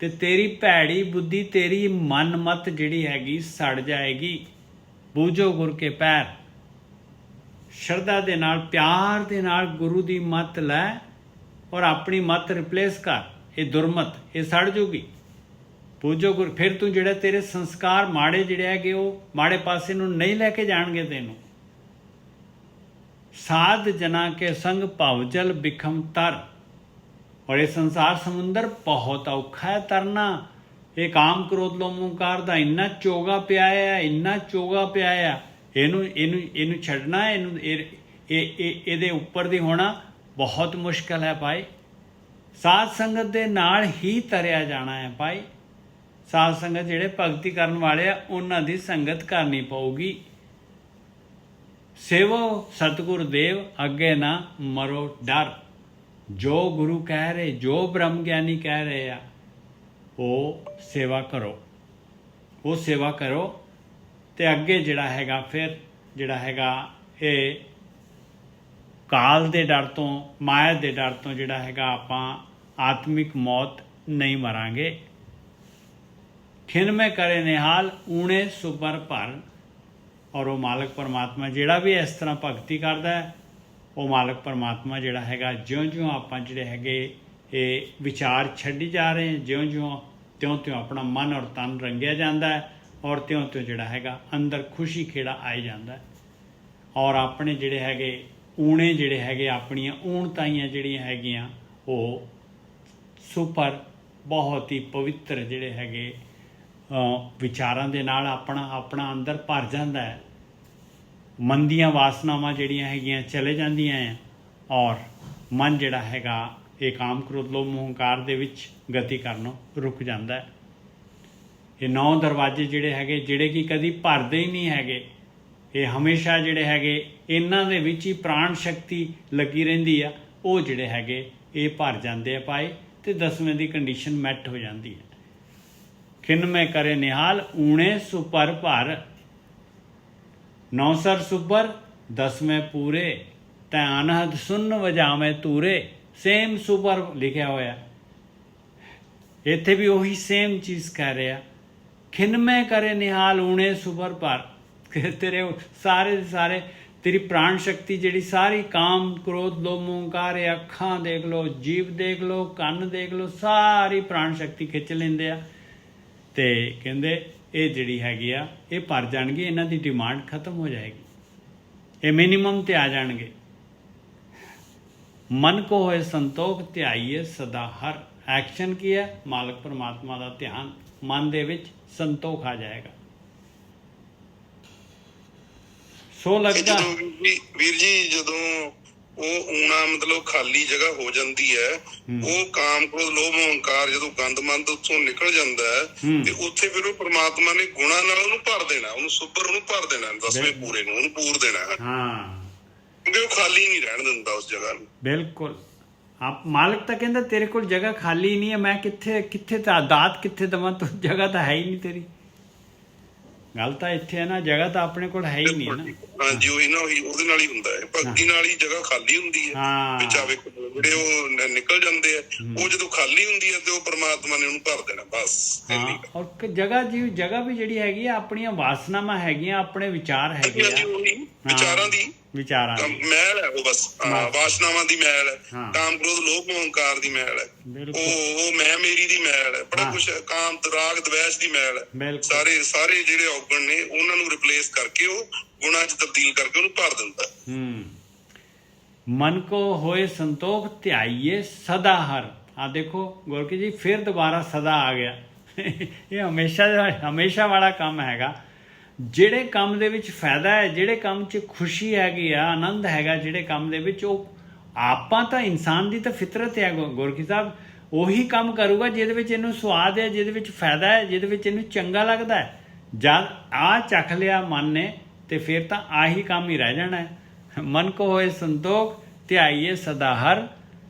S1: ਤੇ ਤੇਰੀ ਭੈੜੀ ਬੁੱਧੀ, ਤੇਰੀ ਮਨ ਮੱਤ ਜਿਹੜੀ ਹੈਗੀ ਸੜ ਜਾਏਗੀ। ਪੂਜੋ ਗੁਰ ਕੇ ਪੈਰ, ਸ਼ਰਧਾ ਦੇ ਨਾਲ, ਪਿਆਰ ਦੇ ਨਾਲ ਗੁਰੂ ਦੀ ਮੱਤ ਲੈ ਔਰ ਆਪਣੀ ਮੱਤ ਰਿਪਲੇਸ ਕਰ। ਇਹ ਦੁਰਮਤ, ਇਹ ਸੜ ਜੂਗੀ। ਪੂਜੋ ਗੁਰ, ਫਿਰ ਤੂੰ ਜਿਹੜਾ ਤੇਰੇ ਸੰਸਕਾਰ ਮਾੜੇ ਜਿਹੜੇ ਹੈਗੇ ਉਹ ਮਾੜੇ ਪਾਸੇ ਨੂੰ ਨਹੀਂ ਲੈ ਕੇ ਜਾਣਗੇ ਤੈਨੂੰ। ਸਾਧ ਜਨਾ ਕੇ ਸੰਗ ਭਵ ਜਲ ਬਿਖਮ ਤਰ। ਔਰ ਇਹ ਸੰਸਾਰ ਸਮੁੰਦਰ ਬਹੁਤ ਔਖਾ ਹੈ ਤਰਨਾ। ਇਹ ਕਾਮ ਕ੍ਰੋਧ ਲੋਭ ਮੋਹੰਕਾਰ ਦਾ ਇੰਨਾ ਚੋਗਾ ਪਿਆ ਆ, ਇੰਨਾ ਚੋਗਾ ਪਿਆ ਆ, ਇਹਨੂੰ ਛੱਡਣਾ, ਇਹਦੇ ਉੱਪਰ ਦੀ ਹੋਣਾ ਬਹੁਤ ਮੁਸ਼ਕਲ ਹੈ ਭਾਈ। ਸਾਧ ਸੰਗਤ ਦੇ ਨਾਲ ਹੀ ਤਰਿਆ ਜਾਣਾ ਹੈ ਭਾਈ। ਸਾਧ ਸੰਗਤ ਜਿਹੜੇ ਭਗਤੀ ਕਰਨ ਵਾਲੇ ਆ ਉਹਨਾਂ ਦੀ ਸੰਗਤ ਕਰਨੀ ਪਊਗੀ। ਸੇਵੋ ਸਤਿਗੁਰ ਦੇਵ ਅੱਗੇ ਨਾ ਮਰੋ ਡਰ। ਜੋ ਗੁਰੂ ਕਹਿ ਰਹੇ, ਜੋ ਬ੍ਰਹਮ ਗਿਆਨੀ ਕਹਿ ਰਹੇ ਆ, ਉਹ ਸੇਵਾ ਕਰੋ, ਉਹ ਸੇਵਾ ਕਰੋ। ਤੇ ਅੱਗੇ ਜਿਹੜਾ ਹੈਗਾ ਫਿਰ ਜਿਹੜਾ ਹੈਗਾ ਇਹ ਕਾਲ ਦੇ ਡਰ ਤੋਂ, ਮਾਇਆ ਦੇ ਡਰ ਤੋਂ ਜਿਹੜਾ ਹੈਗਾ ਆਪਾਂ ਆਤਮਿਕ ਮੌਤ ਨਹੀਂ ਮਰਾਂਗੇ। ਖਿਨ ਮੈਂ ਕਰੇ ਨਿਹਾਲ ਊਣੇ ਸੁਪਰ ਭਰ। ਔਰ ਉਹ ਮਾਲਕ ਪਰਮਾਤਮਾ ਜਿਹੜਾ ਵੀ ਇਸ ਤਰ੍ਹਾਂ ਭਗਤੀ ਕਰਦਾ ਹੈ, ਉਹ ਮਾਲਕ ਪਰਮਾਤਮਾ ਜਿਹੜਾ ਹੈਗਾ ਜਿਉਂ-ਜਿਉਂ ਆਪਾਂ ਜਿਹੜੇ ਹੈਗੇ ਇਹ ਵਿਚਾਰ ਛੱਡੀ ਜਾ ਰਹੇ, ਜਿਉਂ-ਜਿਉਂ ਤਿਉਂ-ਤਿਉਂ ਆਪਣਾ ਮਨ ਔਰ ਤਨ ਰੰਗਿਆ ਜਾਂਦਾ ਹੈ, ਔਰ ਤਿਉਂ-ਤਿਉਂ ਜਿਹੜਾ ਹੈਗਾ ਅੰਦਰ ਖੁਸ਼ੀ ਖੇੜਾ ਆਈ ਜਾਂਦਾ ਹੈ। ਔਰ ਆਪਣੇ ਜਿਹੜੇ ਹੈਗੇ ਊਣੇ ਜਿਹੜੇ ਹੈਗੇ, ਆਪਣੀਆਂ ਊਣਤਾਈਆਂ ਜਿਹੜੀਆਂ ਹੈਗੀਆਂ ਉਹ ਸੁਪਰ ਬਹੁਤ ਹੀ ਪਵਿੱਤਰ ਜਿਹੜੇ ਹੈਗੇ ਵਿਚਾਰਾਂ ਦੇ ਨਾਲ ਆਪਣਾ ਅੰਦਰ ਭਰ ਜਾਂਦਾ ਹੈ। ਮਨ ਦੀਆਂ ਵਾਸਨਾਵਾਂ ਜਿਹੜੀਆਂ ਹੈਗੀਆਂ ਚਲੇ ਜਾਂਦੀਆਂ ਹੈ, ਔਰ ਮਨ ਜਿਹੜਾ ਹੈਗਾ ਇਹ ਕਾਮ ਕ੍ਰੋਧ ਲੋਭ ਮੋਹ ਹੰਕਾਰ ਦੇ ਵਿੱਚ ਗਤੀ ਕਰਨੋਂ ਰੁਕ ਜਾਂਦਾ ਹੈ। ਇਹ 9 ਦਰਵਾਜ਼ੇ ਜਿਹੜੇ ਹੈਗੇ, ਜਿਹੜੇ ਕਿ ਕਦੀ ਭਰਦੇ ਹੀ ਨਹੀਂ ਹੈਗੇ, ਇਹ ਹਮੇਸ਼ਾ ਜਿਹੜੇ ਹੈਗੇ ਇਹਨਾਂ ਦੇ ਵਿੱਚ ਹੀ ਪ੍ਰਾਣ ਸ਼ਕਤੀ ਲੱਗੀ ਰਹਿੰਦੀ ਆ, ਉਹ ਜਿਹੜੇ ਹੈਗੇ ਇਹ ਭਰ ਜਾਂਦੇ ਆ ਭਾਈ। ਤੇ 10ਵੇਂ ਦੀ ਕੰਡੀਸ਼ਨ ਮੈਟ ਹੋ ਜਾਂਦੀ ਹੈ। ਖਿਨ ਮੈਂ ਕਰੇ ਨਿਹਾਲ ਊਣੇ ਸੁਪਰ ਭਰ। 9 ਸਰ ਸੁਪਰ 10ਵੇਂ ਪੂਰੇ, ਤੈ ਅਨਹਦ ਸੁਨ ਵਜਾਵੇਂ ਤੂਰੇ। ਸੇਮ ਸੁਪਰ ਲਿਖਿਆ ਹੋਇਆ, ਇੱਥੇ ਵੀ ਉਹੀ ਸੇਮ ਚੀਜ਼ ਕਹਿ ਰਿਹਾ। ਖਿਨ ਮੈਂ ਕਰੇ ਨਿਹਾਲ ਊਣੇ ਸੁਪਰ ਭਰ। ਤੇਰੇ ਸਾਰੇ ਦੇ ਸਾਰੇ ਤੇਰੀ ਪ੍ਰਾਣ ਸ਼ਕਤੀ ਜਿਹੜੀ ਸਾਰੀ ਕਾਮ ਕ੍ਰੋਧ ਲੋਭ ਮੋਹ ਹੰਕਾਰ, ਅੱਖਾਂ ਦੇਖ ਲਓ, ਜੀਭ ਦੇਖ ਲਓ, ਕੰਨ ਦੇਖ ਲਓ, ਸਾਰੀ ਪ੍ਰਾਣ ਸ਼ਕਤੀ ਖਿੱਚ ਲੈਂਦੇ ਆ। ਤੇ ਕਹਿੰਦੇ ਇਹ ਜਿਹੜੀ ਹੈਗੀ ਆ ਇਹ ਭਰ ਜਾਣਗੇ, ਇਹਨਾਂ ਦੀ ਡਿਮਾਂਡ ਖਤਮ ਹੋ ਜਾਏਗੀ, ਇਹ ਮਿਨੀਮਮ ਤੇ ਆ ਜਾਣਗੇ। ਮਨ ਕੋ ਹੋਏ ਸੰਤੋਖ ਧਿਆਈਏ ਸਦਾ ਹਰ। ਐਕਸ਼ਨ ਕੀ ਹੈ? ਮਾਲਕ ਪਰਮਾਤਮਾ ਦਾ ਧਿਆਨ, ਮਨ ਦੇ ਵਿੱਚ ਸੰਤੋਖ ਆ ਜਾਏਗਾ। ਸੋ ਲੱਗਦਾ
S3: ਵੀਰ ਜੀ ਜਦੋਂ ਉਹ ਊਣਾ ਮਤਲਬ ਖਾਲੀ ਜਗ੍ਹਾ ਹੋ ਜਾਂਦੀ ਹੈ, ਉਹ ਕਾਮ ਕ੍ਰੋਧ ਲੋਭ ਮੋਹ ਹੰਕਾਰ ਜਦੋਂ ਗੰਦਮੰਦ ਉੱਥੋਂ ਨਿਕਲ ਜਾਂਦਾ ਹੈ, ਤੇ ਉੱਥੇ ਫਿਰ ਉਹ ਪ੍ਰਮਾਤਮਾ ਨੇ ਗੁਣਾ ਨਾਲ ਉਹਨੂੰ ਭਰ ਦੇਣਾ, ਉਹਨੂੰ ਸੁਪਰ ਉਹਨੂੰ ਭਰ ਦੇਣਾ, 10ਵੇਂ ਪੂਰੇ ਨੂੰ ਉਹਨੂੰ ਪੂਰ ਦੇਣਾ।
S1: ਹਾਂ,
S3: ਕਿਉਂਕਿ ਉਹ ਖਾਲੀ ਨਹੀਂ ਰਹਿਣ ਦਿੰਦਾ ਉਸ ਜਗ੍ਹਾ ਨੂੰ।
S1: ਬਿਲਕੁਲ। ਆਪ ਮਾਲਕ ਤਾਂ ਕਹਿੰਦਾ ਤੇਰੇ ਕੋਲ ਜਗ੍ਹਾ ਖਾਲੀ ਨਹੀਂ ਹੈ, ਮੈਂ ਕਿੱਥੇ ਤਾਂ ਦਾਤ ਕਿੱਥੇ ਦੇਵਾਂ, ਤੂੰ ਜਗ੍ਹਾ ਤਾਂ ਹੈ ਹੀ ਨਹੀਂ ਤੇਰੀ। ਗੱਲ ਤਾਂ ਇੱਥੇ ਹੈ ਨਾ, ਜਗ੍ਹਾ ਤਾਂ ਆਪਣੇ ਕੋਲ ਹੈ ਹੀ ਨਹੀਂ ਨਾ।
S3: ਹਾਂਜੀ, ਉਹੀ ਨਾ, ਉਹੀ ਉਹਦੇ ਨਾਲ ਹੀ ਹੁੰਦਾ ਹੈ, ਭਗਤੀ ਨਾਲ ਹੀ ਜਗ੍ਹਾ ਖਾਲੀ ਹੁੰਦੀ ਹੈ। ਵਿੱਚ ਆਵੇ ਜਿਹੜੇ ਉਹ ਨਿਕਲ ਜਾਂਦੇ ਆ, ਉਹ ਜਦੋਂ ਖਾਲੀ ਹੁੰਦੀ ਹੈ ਤੇ ਉਹ ਪ੍ਰਮਾਤਮਾ ਨੇ ਉਹਨੂੰ ਭਰ ਦੇਣਾ ਬਸ।
S1: ਔਰ ਜਗ੍ਹਾ ਵੀ ਜਿਹੜੀ ਹੈਗੀ ਆ ਆਪਣੀਆਂ ਵਾਸਨਾਵਾਂ ਹੈਗੀਆਂ, ਆਪਣੇ ਵਿਚਾਰ ਹੈਗੇ ਆ,
S3: ਵਿਚਾਰਾਂ ਦੀ ਮਹਿਲ ਹੈ ਉਹ, ਬਸ ਵਾਸਨਾਵਾਂ ਦੀ ਮਹਿਲ ਹੈ, ਕਾਮ ਕ੍ਰੋਧ ਲੋਭ ਮੋਹ ਹੰਕਾਰ ਦੀ ਮਹਿਲ ਹੈ, ਉਹ ਮੈਂ ਮੇਰੀ ਦੀ ਮਹਿਲ ਹੈ, ਬੜਾ ਕੁਛ ਕਾਮ ਰਾਗ ਦਵੇਸ਼ ਦੀ ਮਹਿਲ ਹੈ। ਸਾਰੇ ਜਿਹੜੇ ਔਗਣ ਨੇ ਉਹਨਾਂ ਨੂੰ ਰਿਪਲੇਸ ਕਰਕੇ ਉਹ ਗੁਣਾਂ 'ਚ ਤਬਦੀਲ ਕਰਕੇ ਉਹਨੂੰ ਭਰ ਦਿੰਦਾ।
S1: ਮਨ ਕੋ ਹੋਏ ਸੰਤੋਖ ਧਿਆਈਏ ਸਦਾ ਹਰ। ਆ ਦੇਖੋ ਗੋਰਕੀ ਜੀ ਫਿਰ ਦੁਬਾਰਾ ਸਦਾ ਆ ਗਿਆ। ਇਹ ਹਮੇਸ਼ਾ ਵਾਲਾ ਕੰਮ ਹੈਗਾ। ਜਿਹੜੇ ਕੰਮ ਦੇ ਵਿੱਚ ਫਾਇਦਾ ਹੈ, ਜਿਹੜੇ ਕੰਮ 'ਚ ਖੁਸ਼ੀ ਹੈਗੀ ਆ, ਆਨੰਦ ਹੈਗਾ, ਜਿਹੜੇ ਕੰਮ ਦੇ ਵਿੱਚ, ਉਹ ਆਪਾਂ ਤਾਂ ਇਨਸਾਨ ਦੀ ਤਾਂ ਫਿਤਰਤ ਹੈ ਗੋਰਕੀ ਸਾਹਿਬ, ਉਹੀ ਕੰਮ ਕਰੂਗਾ ਜਿਹਦੇ ਵਿੱਚ ਇਹਨੂੰ ਸਵਾਦ ਹੈ, ਜਿਹਦੇ ਵਿੱਚ ਫਾਇਦਾ ਹੈ, ਜਿਹਦੇ ਵਿੱਚ ਇਹਨੂੰ ਚੰਗਾ ਲੱਗਦਾ ਹੈ। ਜਦ ਆਹ ਚੱਖ ਲਿਆ ਮਨ ਨੇ ਤੇ ਫਿਰ ਤਾਂ ਆਹੀ ਕੰਮ ਹੀ ਰਹਿ ਜਾਣਾ ਹੈ। ਮਨ ਕੋ ਹੋਏ ਸੰਤੋਖ ਧਿਆਈਏ ਸਦਾ ਹਰ,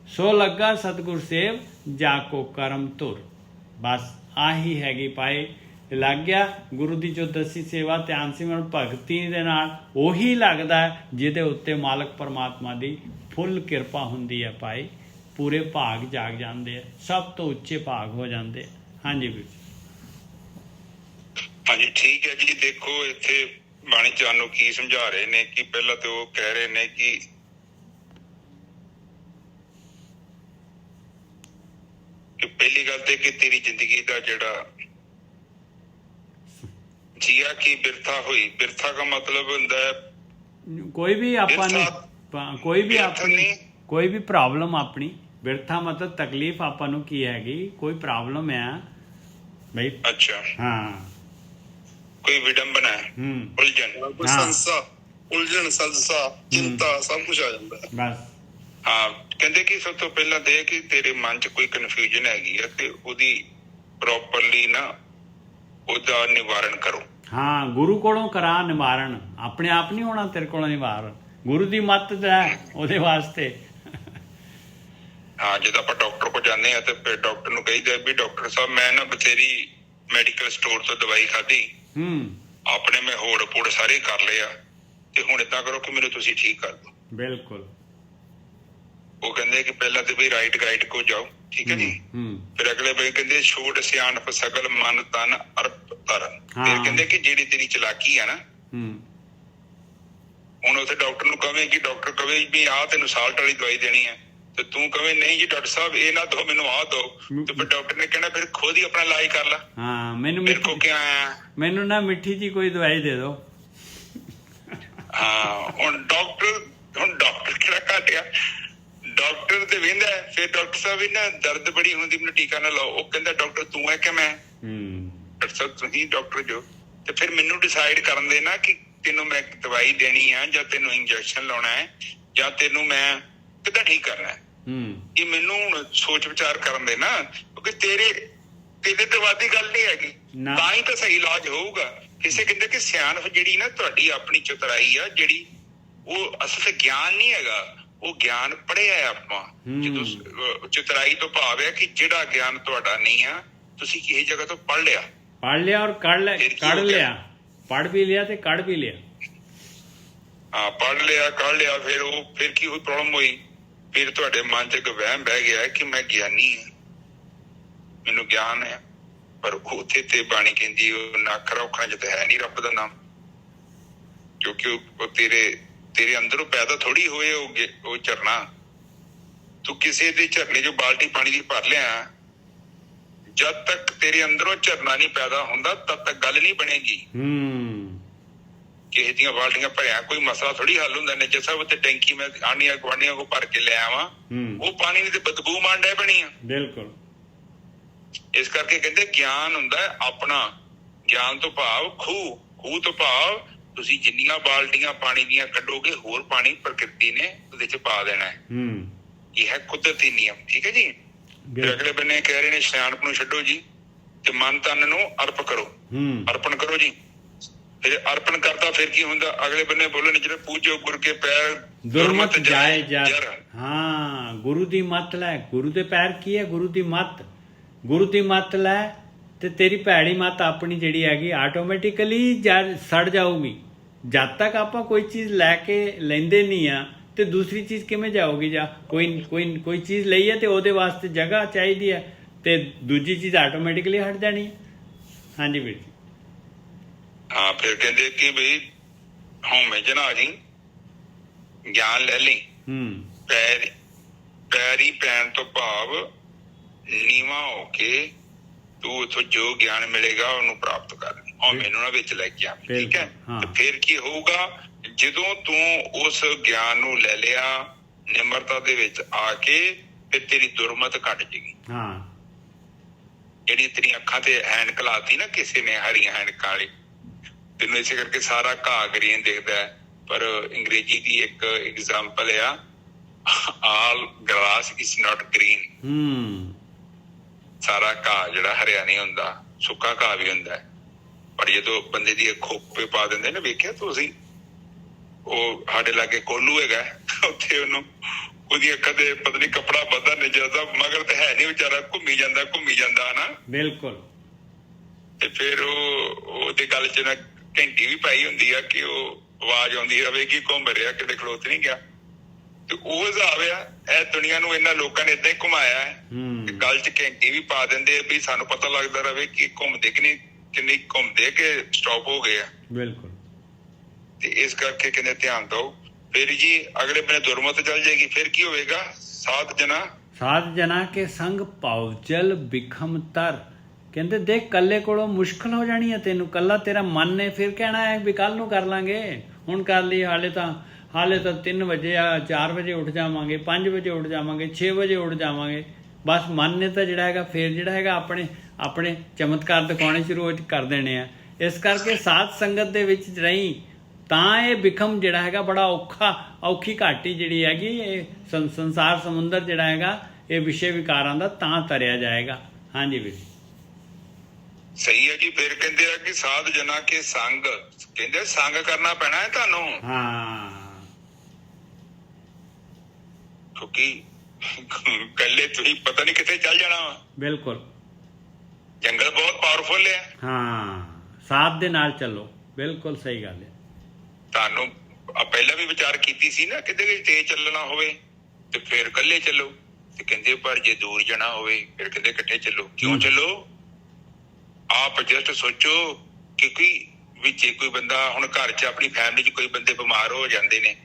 S1: ਸੋ ਲੱਗਾ ਸਤਿਗੁਰ ਸੇਵ ਜਾ ਕੋ ਕਰਮ ਧੁਰ। ਬਸ ਆਹੀ ਹੈਗੀ ਪਾਏ, ਲੱਗ ਗਿਆ ਗੁਰੂ ਦੀ ਜੋ ਦਸੀ ਸੇਵਾ, ਧਿਆਨ ਸਿਮਰਨ ਭਗਤੀ ਦੇ ਨਾਲ ਉਹੀ ਲੱਗਦਾ ਹੈ ਜਿਹਦੇ ਉੱਤੇ ਮਾਲਕ ਪਰਮਾਤਮਾ ਦੀ ਫੁੱਲ ਕਿਰਪਾ ਹੁੰਦੀ ਹੈ ਭਾਈ। ਪੂਰੇ ਭਾਗ ਜਾਗ ਜਾਂਦੇ ਆ, ਸਭ ਤੋਂ ਉੱਚੇ ਭਾਗ ਹੋ ਜਾਂਦੇ ਆ। ਹਾਂਜੀ ਵੀਰ,
S2: ਹਾਂਜੀ ਠੀਕ ਹੈ ਜੀ। ਦੇਖੋ ਇੱਥੇ ਬਾਣੀ ਚ ਸਾਨੂੰ ਕੀ ਸਮਝਾ ਰਹੇ ਨੇ ਕਿ ਪਹਿਲਾਂ ਤੇ ਉਹ ਕਹਿ ਰਹੇ ਨੇ ਕਿ ਪਹਿਲੀ ਗੱਲ ਤੇ ਕਿ ਤੇਰੀ ਜ਼ਿੰਦਗੀ ਦਾ ਜਿਹੜਾ ਜੀਆ ਕੀ ਬਿਰਥਾ ਹੋਈ। ਬਿਰਥਾ ਦਾ ਮਤਲਬ ਹੁੰਦਾ ਹੈ
S1: ਕੋਈ ਵੀ ਆਪਾਂ ਨੂੰ ਕੋਈ ਵੀ ਪ੍ਰੋਬਲਮ ਆਪਣੀ, ਬਿਰਥਾ ਮਤਲਬ ਤਕਲੀਫ ਆਪਾਂ ਨੂੰ ਕੀ ਹੈਗੀ, ਕੋਈ ਪ੍ਰੋਬਲਮ ਹੈ ਬਈ।
S2: ਅੱਛਾ,
S1: ਹਾਂ,
S2: ਕੋਈ ਵਿਡੰਬਨਾ ਹੈ, ਉਲਝਣ,
S3: ਕੋਈ ਸੰਸਾ, ਉਲਝਣ, ਸਲਸਾ, ਚਿੰਤਾ, ਸਭ ਕੁਝ ਆ ਜਾਂਦਾ
S1: ਬਸ।
S2: ਹਾਂ, ਕਹਿੰਦੇ ਕਿ ਸਭ ਤੋਂ ਪਹਿਲਾਂ ਤੇ ਕਿ ਤੇਰੇ ਮਨ 'ਚ ਕੋਈ ਕਨਫਿਊਜ਼ਨ ਹੈਗੀ ਆ ਤੇ ਉਹਦੀ ਪ੍ਰੋਪਰਲੀ ਨਾ ਉਹਦਾ ਨਿਵਾਰਨ ਕਰੋ।
S1: ਹਾਂ, ਗੁਰੂ ਕੋਲੋਂ ਕਰਾ ਨਿਵਾਰਨ, ਆਪਣੇ ਆਪ ਨਹੀਂ ਹੋਣਾ ਤੇਰੇ ਕੋਲੋਂ ਨਿਵਾਰਨ, ਗੁਰੂ ਦੀ ਮੱਤ ਹੈ ਉਹਦੇ ਵਾਸਤੇ।
S2: ਹਾਂ, ਜਦੋਂ ਆਪਾਂ ਡਾਕਟਰ ਕੋਲ ਜਾਂਦੇ ਆ ਤੇ ਫਿਰ ਡਾਕਟਰ ਨੂੰ ਕਹੀਦਾ ਵੀ ਡਾਕਟਰ ਸਾਹਿਬ ਮੈਂ ਨਾ ਬਥੇਰੀ ਮੈਡੀਕਲ ਸਟੋਰ ਤੋਂ ਦਵਾਈ ਖਾਧੀ, ਆਪਣੇ ਮੈਂ ਹੋੜ ਪੋੜ ਸਾਰੇ ਕਰ ਲਏ ਆ ਤੇ ਹੁਣ ਏਦਾਂ ਕਰੋ ਕਿ ਮੈਨੂੰ ਤੁਸੀਂ ਠੀਕ ਕਰ ਦਿਓ।
S1: ਬਿਲਕੁਲ।
S2: ਉਹ ਕਹਿੰਦੇ ਕਿ ਪਹਿਲਾਂ ਤੇ ਵੀ ਰਾਈਟ ਗਾਈਡ ਕੋ ਜਾਓ, ਠੀਕ ਹੈ ਜੀ। ਫਿਰ ਅਗਲੇ ਬਈ ਕਹਿੰਦੇ ਛੋਟ ਸਿਆਣਪ ਸਗਲ ਮਨ ਤਨ ਅਰਪ ਧਰਨ। ਫਿਰ ਕਹਿੰਦੇ ਕਿ ਜਿਹੜੀ ਤੇਰੀ ਚਲਾਕੀ ਆ ਨਾ, ਹੁਣ ਉੱਥੇ ਡਾਕਟਰ ਨੂੰ ਕਵੇਂ ਕਿ ਡਾਕਟਰ ਕਵੇ ਵੀ ਆਹ ਤੈਨੂੰ ਸਾਲਟ ਵਾਲੀ ਦਵਾਈ ਦੇਣੀ ਹੈ ਤੇ ਤੂੰ ਕਵੇਂ ਨਹੀਂ ਜੀ ਡਾਕਟਰ ਸਾਹਿਬ ਇਹ ਨਾ ਦੋ, ਮੈਨੂੰ ਆਹ ਦੋ, ਤੇ ਫਿਰ ਡਾਕਟਰ ਨੇ ਕਹਿਣਾ ਫਿਰ ਖੁਦ ਹੀ ਆਪਣਾ ਇਲਾਜ ਕਰ ਲਾ।
S1: ਹਾਂ, ਮੈਨੂੰ
S2: ਮੇਰੇ ਕੋ ਕਿਆ ਆਇਆ,
S1: ਮੈਨੂੰ ਨਾ ਮਿੱਠੀ ਜੀ ਕੋਈ ਦਵਾਈ ਦੇ ਦਿਓ।
S2: ਹਾਂ, ਹੁਣ ਡਾਕਟਰ ਕਿਹੜਾ ਘਟਿਆ, ਡਾਕਟਰ ਤੇ ਵਹਿੰਦਾ ਫਿਰ ਡਾਕਟਰ ਸਾਹਿਬ ਨਾ ਦਰਦ ਬੜੀ ਹੁੰਦੀ ਮੈਨੂੰ ਟੀਕਾ ਨਾ ਲਾਓ। ਉਹ ਕਹਿੰਦਾ ਡਾਕਟਰ ਤੂੰ ਹੈ ਕਿ ਮੈਂ? ਡਾਕਟਰ ਸਾਹਿਬ ਤੁਸੀਂ ਡਾਕਟਰ ਜੋ। ਤੇ ਫਿਰ ਮੈਨੂੰ ਡਿਸਾਈਡ ਕਰਨ ਦੇ ਨਾ ਕਿ ਤੈਨੂੰ ਮੈਂ ਦਵਾਈ ਦੇਣੀ ਆ ਜਾਂ ਤੈਨੂੰ ਇੰਜੈਕਸ਼ਨ ਲਾਉਣਾ ਹੈ ਜਾਂ ਤੈਨੂੰ ਮੈਂ ਕਿੱਦਾਂ ਠੀਕ ਕਰਨਾ ਹੈ। ਇਹ ਮੈਨੂੰ ਹੁਣ ਸੋਚ ਵਿਚਾਰ ਕਰਨ ਦੇ ਨਾ, ਕਿਉਂਕਿ ਤੇਰੇ ਦਵਾਈ ਗੱਲ ਨਹੀਂ ਹੈਗੀ, ਤਾਂ ਹੀ ਤਾਂ ਸਹੀ ਇਲਾਜ ਹੋਊਗਾ। ਕਿਸੇ ਕਹਿੰਦੇ ਕਿ ਸਿਆਣਪ ਜਿਹੜੀ ਨਾ ਤੁਹਾਡੀ ਆਪਣੀ ਚਤੁਰਾਈ ਆ ਜਿਹੜੀ, ਉਹ ਅਸਲ ਗਿਆਨ ਨਹੀਂ ਹੈਗਾ, ਉਹ ਗਿਆਨ ਪੜ੍ਹਿਆ ਆਪਾਂ। ਜਦੋਂ ਚਤੁਰਾਈ ਤੋਂ ਭਾਵ ਹੈ ਕਿ ਜਿਹੜਾ ਗਿਆਨ ਤੁਹਾਡਾ ਨਹੀਂ ਆ ਤੁਸੀਂ ਕਿਸੇ ਜਗ੍ਹਾ ਤੋਂ ਪੜ੍ਹ ਲਿਆ
S1: ਔਰ ਕੱਢ ਲਿਆ, ਪੜ੍ਹ ਵੀ ਲਿਆ ਤੇ ਕੱਢ ਵੀ ਲਿਆ।
S2: ਹਾਂ, ਪੜ੍ਹ ਲਿਆ, ਕੱਢ ਲਿਆ, ਫਿਰ ਕੀ ਹੋਈ ਪ੍ਰੋਬਲਮ ਹੋਈ, ਫਿਰ ਤੁਹਾਡੇ ਮਨ 'ਚ ਇੱਕ ਵਹਿਮ ਬਹਿ ਗਿਆ ਕਿ ਮੈਂ ਗਿਆਨੀ ਹਾਂ, ਮੈਨੂੰ ਗਿਆਨ ਹੈ। ਪਰ ਉੱਥੇ ਤੇ ਬਾਣੀ ਕਹਿੰਦੀ ਉਹ ਨਾਖਰਾ ਔਖਾ ਚ ਤਾਂ ਹੈ ਨੀ ਰੱਬ ਦਾ ਨਾਮ, ਕਿਉਂਕਿ ਉਹ ਤੇਰੇ ਅੰਦਰੋਂ ਪੈਦਾ ਥੋੜੀ ਹੋਏ ਉਹ ਝਰਨਾ। ਤੂੰ ਕਿਸੇ ਦੇ ਝਰਨੇ ਚੋਂ ਬਾਲਟੀ ਪਾਣੀ ਦੀ ਭਰ ਲਿਆ, ਜਦ ਤੱਕ ਤੇਰੇ ਅੰਦਰੋਂ ਝਰਨਾ ਨਹੀਂ ਪੈਦਾ ਹੁੰਦਾ ਤਦ ਤੱਕ ਗੱਲ ਨਹੀਂ ਬਣੇਗੀ। ਕਿਸੇ ਦੀਆਂ ਬਾਲਟੀਆਂ ਭਰਿਆ ਕੋਈ ਮਸਲਾ ਥੋੜੀ ਹੱਲ ਹੁੰਦਾ। ਨੇ ਜਿਸ ਉੱਤੇ ਟੈਂਕੀ ਮੈਂ ਆਂਢੀਆਂ ਗੁਆਂਢੀਆਂ ਕੋ ਭਰ ਕੇ ਲੈ ਆਵਾਂ, ਉਹ ਪਾਣੀ ਦੀ ਤੇ ਬਦਬੂ ਮਾਰਨ ਡੈ ਬਣੀ ਆ। ਬਿਲਕੁਲ। ਇਸ ਕਰਕੇ ਕਹਿੰਦੇ ਗਿਆਨ ਹੁੰਦਾ ਆਪਣਾ, ਗਿਆਨ ਤੋਂ ਭਾਵ ਖੂਹ ਤੋਂ ਭਾਵ ਤੁਸੀਂ ਜਿੰਨੀਆਂ ਬਾਲਟੀਆਂ ਪਾਣੀ ਦੀਆਂ ਕੱਢੋਗੇ ਹੋਰ ਪਾਣੀ ਪ੍ਰਕਿਰਤੀ ਨੇ ਉਹਦੇ ਚ ਪਾ ਦੇਣਾ ਹੈ। ਇਹ ਹੈ ਕੁਦਰਤੀ ਨਿਯਮ, ਠੀਕ ਹੈ ਜੀ। ਅਗਲੇ ਬੰਨੇ ਕਹਿ ਰਹੇ ਨੇ ਸਿਆਣਪ ਨੂੰ ਛੱਡੋ ਜੀ ਤੇ ਮਨ ਤਨ ਨੂੰ ਅਰਪ ਕਰੋ, ਅਰਪਣ ਕਰੋ ਜੀ। ਫਿਰ ਅਰਪਣ ਕਰਦਾ ਫਿਰ ਕੀ ਹੁੰਦਾ, ਅਗਲੇ ਬੰਨੇ ਬੋਲਣ ਜਿਹੜੇ ਪੂਜੋ ਗੁਰ ਕੇ ਪੈਰ
S1: ਦੁਰਮਤ ਜਾਏ ਜਰ। ਹਾਂ, ਗੁਰੂ ਦੀ ਮੱਤ ਲੈ। ਗੁਰੂ ਦੇ ਪੈਰ ਕੀ ਹੈ? ਗੁਰੂ ਦੀ ਮੱਤ। ਗੁਰੂ ਦੀ ਮੱਤ ਲੈ ਤੇ ਤੇਰੀ ਭੈੜੀ ਮੱਤ ਆਪਣੀ ਜਿਹੜੀ ਹੈਗੀ ਆਟੋਮੈਟਿਕਲੀ ਸੜ ਜਾਊਗੀ। ਜਦ ਤੱਕ ਆਪਾਂ ਕੋਈ ਚੀਜ਼ ਲੈ ਕੇ ਲੈਂਦੇ ਨਹੀਂ ਆ ਤੇ ਦੂਸਰੀ ਚੀਜ਼ ਕਿਵੇਂ ਜਾਊਗੀ? ਜਾਂ ਕੋਈ ਚੀਜ਼ ਲਈ ਹੈ ਤੇ ਉਹਦੇ ਵਾਸਤੇ ਜਗ੍ਹਾ ਚਾਹੀਦੀ ਹੈ ਤੇ ਦੂਜੀ ਚੀਜ਼ ਆਟੋਮੈਟਿਕਲੀ ਹਟ ਜਾਣੀ ਹੈ। ਹਾਂਜੀ ਵੀਰ ਜੀ।
S2: ਹਾਂ, ਫਿਰ ਕਹਿੰਦੇ ਕਿ ਬਈ ਹਉਮੈ ਜਨਾ ਜੀ ਗਿਆਨ ਲੈ ਲਈ। ਪੈਰੀ ਪੈਣ ਤੋਂ ਭਾਵ ਨੀਵਾਂ ਹੋ ਕੇ ਤੂੰ ਉੱਥੋਂ ਜੋ ਗਿਆਨ ਮਿਲੇਗਾ ਉਹਨੂੰ ਪ੍ਰਾਪਤ ਕਰ। ਹਉਮੈ ਨੂੰ ਨਾ ਵਿੱਚ ਲੈ ਕੇ ਆ, ਠੀਕ ਹੈ। ਤੇ ਫਿਰ ਕੀ ਹੋਊਗਾ, ਜਦੋਂ ਤੂੰ ਉਸ ਗਿਆਨ ਨੂੰ ਲੈ ਲਿਆ ਨਿਮਰਤਾ ਦੇ ਵਿੱਚ ਆ ਕੇ, ਫਿਰ ਤੇਰੀ ਦੁਰਮਤ ਘਟ ਜਾਏਗੀ। ਜਿਹੜੀ ਤੇਰੀ ਅੱਖਾਂ ਤੇ ਐਨਕ ਲਾਤੀ ਨਾ ਕਿਸੇ ਨੇ, ਹਰੀਆਂ ਐਨਕਾਂ ਵਾਲੀ, ਤੈਨੂੰ ਇਸੇ ਕਰਕੇ ਸਾਰਾ ਘਾਹ ਗ੍ਰੀਨ ਦਿਖਦਾ ਹੈ। ਪਰ ਅੰਗਰੇਜ਼ੀ ਦੀ ਇੱਕ ਐਗਜ਼ਾਮਪਲ ਆ, ਆਲ ਗ੍ਰਾਸ ਇਜ਼ ਨਾਟ ਗ੍ਰੀਨ। ਸਾਰਾ ਘਾਹ ਜਿਹੜਾ ਹਰਿਆ ਨਹੀਂ ਹੁੰਦਾ, ਸੁੱਕਾ ਘਾਹ ਵੀ ਹੁੰਦਾ ਹੈ। ਪਰ ਜਦੋਂ ਬੰਦੇ ਦੀ ਖੋਪੇ ਪਾ ਦਿੰਦੇ ਨੇ, ਵੇਖਿਆ ਤੁਸੀਂ, ਉਹ ਸਾਡੇ ਲਾਗੇ ਕੋਲੂ ਹੈਗਾ, ਉੱਥੇ ਉਹਦੀ ਅੱਖਾਂ ਤੇ ਪਤਾ ਨੀ ਕੱਪੜਾ ਬੱਧਾ ਨਹੀਂ ਜਾਂਦਾ, ਮਗਰ ਤੇ ਹੈ ਨੀ, ਵਿਚਾਰਾ ਘੁੰਮੀ ਜਾਂਦਾ ਨਾ। ਬਿਲਕੁਲ। ਤੇ ਫਿਰ ਉਹਦੇ ਗੱਲ ਚ ਨਾ ਘੰਟੀ ਵੀ ਪਾਈ ਹੁੰਦੀ ਆ ਕਿ ਉਹ ਆਵਾਜ਼ ਆਉਂਦੀ ਰਵੇ ਕਿ ਘੁੰਮ ਰਿਹਾ, ਕਿਤੇ ਖਲੋਤ ਨੀ ਗਿਆ। ਤੇ ਉਹ ਹਿਸਾਬ ਆ, ਇਹ ਦੁਨੀਆ ਨੂੰ ਇਹਨਾਂ ਲੋਕਾਂ ਨੇ ਏਦਾਂ ਹੀ ਘੁਮਾਇਆ ਹੈ। ਗੱਲ ਚ ਘੰਟੀ ਵੀ ਪਾ ਦਿੰਦੇ ਵੀ ਸਾਨੂੰ ਪਤਾ ਲੱਗਦਾ ਰਵੇ ਕਿ ਘੁੰਮਦੇ ਕਿ ਨਹੀਂ, ਕਿੰਨੀ ਘੁੰਮਦੇ ਕਿ ਸਟਾਪ ਹੋ ਗਏ ਆ। ਬਿਲਕੁਲ। ਤੇ ਇਸ ਕਰਕੇ ਕਹਿੰਦੇ ਧਿਆਨ ਦਿਓ। ਫਿਰ ਜੀ ਅਗਲੇ ਬੰਨੇ ਦੁਰਮਤ ਚੱਲ ਜਾਏਗੀ, ਫਿਰ ਕੀ ਹੋਵੇਗਾ? ਸਾਧ ਜਨਾ ਕੇ ਸੰਗ ਭਾਵ ਜਲ ਬਿਖਮ ਤਰ। ਕਹਿੰਦੇ ਦੇਖ ਕੱਲੇ ਕੋਲੋਂ ਮੁਸ਼ਕਿਲ ਹੋ ਜਾਣੀ ਹੈ ਤੈਨੂੰ, ਕੱਲਾ ਤੇਰਾ ਮਨ ਨੇ ਫਿਰ ਕਹਿਣਾ ਹੈ ਵੀ ਕੱਲ ਨੂੰ ਕਰ ਲਾਂਗੇ, ਹੁਣ ਕਰ ਲਈ, ਹਾਲੇ ਤਾਂ 3 ਵਜੇ ਆ, 4 ਵਜੇ ਉੱਠ ਜਾਵਾਂਗੇ, 5 ਵਜੇ ਉੱਠ ਜਾਵਾਂਗੇ, 6 ਵਜੇ ਉੱਠ ਜਾਵਾਂਗੇ। ਬਸ ਮਨ ਨੇ ਤਾਂ ਜਿਹੜਾ ਹੈਗਾ ਫਿਰ ਜਿਹੜਾ ਹੈਗਾ
S1: ਆਪਣੇ ਚਮਤਕਾਰ ਦਿਖਾਉਣੇ ਸ਼ੁਰੂ ਕਰ ਦੇਣੇ ਆ। ਇਸ ਕਰਕੇ ਸਾਧ ਸੰਗਤ ਦੇ ਵਿੱਚ ਰਹੀ ਤਾਂ ਇਹ ਵਿਖਮ ਜਿਹੜਾ ਹੈਗਾ ਬੜਾ ਔਖੀ ਘਾਟੀ ਜਿਹੜੀ ਹੈਗੀ, ਇਹ ਸੰਸਾਰ ਸਮੁੰਦਰ ਜਿਹੜਾ ਹੈਗਾ ਇਹ ਵਿਸ਼ੇ ਵਿਕਾਰਾਂ ਦਾ ਤਾਂ ਤਰਿਆ ਜਾਏਗਾ। ਹਾਂਜੀ ਵੀਰ
S2: ਸਹੀ ਹੈ ਜੀ। ਫਿਰ ਕਹਿੰਦੇ ਆ ਕਿ ਸਾਧ ਜਨਾ ਕੇ ਸੰਗ, ਕਹਿੰਦੇ ਸੰਗ ਕਰਨਾ ਪੈਣਾ ਹੈ ਤੁਹਾਨੂੰ।
S1: ਹਾਂ,
S2: ਕਿਉਂਕਿ ਇਕੱਲੇ ਤੁਸੀਂ ਪਤਾ ਨਹੀਂ ਕਿੱਥੇ ਚੱਲ ਜਾਣਾ ਵਾ।
S1: ਬਿਲਕੁਲ,
S2: ਜੰਗਲ ਬਹੁਤ ਪਾਵਰਫੁਲ ਹੈ।
S1: ਹਾਂ, ਸਾਥ ਦੇ ਨਾਲ ਚੱਲੋ, ਬਿਲਕੁਲ ਸਹੀ ਗੱਲ ਹੈ।
S2: ਤੁਹਾਨੂੰ ਪਹਿਲਾਂ ਵੀ ਵਿਚਾਰ ਕੀਤੀ ਸੀ ਨਾ, ਕਿਤੇ ਤੇਜ਼ ਚੱਲਣਾ ਹੋਵੇ ਤੇ ਫਿਰ ਇਕੱਲੇ ਚੱਲੋ, ਤੇ ਕਹਿੰਦੇ ਪਰ ਜੇ ਦੂਰ ਜਾਣਾ ਹੋਵੇ ਫਿਰ ਕਹਿੰਦੇ ਇਕੱਠੇ ਚੱਲੋ। ਕਿਉਂ ਚੱਲੋ? ਆਪ ਜਸਟ ਸੋਚੋ ਕਿ ਕੋਈ ਬੰਦਾ ਹੁਣ ਘਰ 'ਚ ਆਪਣੀ ਫੈਮਿਲੀ 'ਚ ਕੋਈ ਬੰਦੇ ਬਿਮਾਰ ਹੋ ਜਾਂਦੇ ਨੇ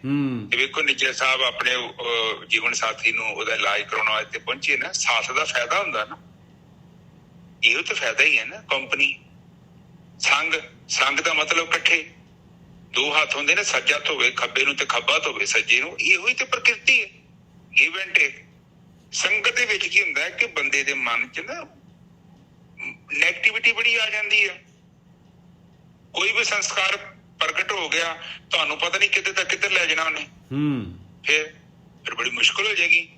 S2: ਤੇ ਵੇਖੋ ਨਿੱਜਰ ਸਾਹਿਬ ਆਪਣੇ ਜੀਵਨ ਸਾਥੀ ਨੂੰ ਉਹਦਾ ਇਲਾਜ ਕਰਾਉਣ ਵਾਸਤੇ ਪਹੁੰਚੇ ਨਾ, ਸਾਥ ਦਾ ਫਾਇਦਾ ਹੁੰਦਾ ਨਾ, ਇਹੋ ਤਾਂ ਫਾਇਦਾ ਹੀ ਹੈ ਨਾ। ਕੰਪਨੀ, ਸੰਗ ਦਾ ਮਤਲਬ ਇਕੱਠੇ, ਦੋ ਹੱਥ ਹੁੰਦੇ ਨੇ, ਸੱਜਾ ਧੋਵੇ ਖੱਬੇ ਨੂੰ ਤੇ ਖੱਬਾ ਧੋਵੇ ਸੱਜੇ ਨੂੰ, ਇਹੋ ਹੀ ਤੇ ਪ੍ਰਕਿਰਤੀ ਹੈ, ਗਿਵ ਐਂਡ ਟੇਕ। ਸੰਗਤ ਦੇ ਵਿੱਚ ਕੀ ਹੁੰਦਾ ਹੈ ਕਿ ਬੰਦੇ ਦੇ ਮਨ 'ਚ ਨਾ ਨੈਗੇਟਿਵਿਟੀ ਬੜੀ ਆ ਜਾਂਦੀ ਹੈ। ਕੋਈ ਵੀ ਸੰਸਕਾਰ ਪ੍ਰਗਟ ਹੋ ਗਿਆ, ਤੁਹਾਨੂੰ ਪਤਾ ਨਹੀਂ ਕਿਤੇ ਤੱਕ ਕਿੱਧਰ ਲੈ ਜਾਣਾ ਉਹਨੇ। ਫਿਰ ਬੜੀ ਮੁਸ਼ਕਿਲ ਹੋ ਜਾਏਗੀ,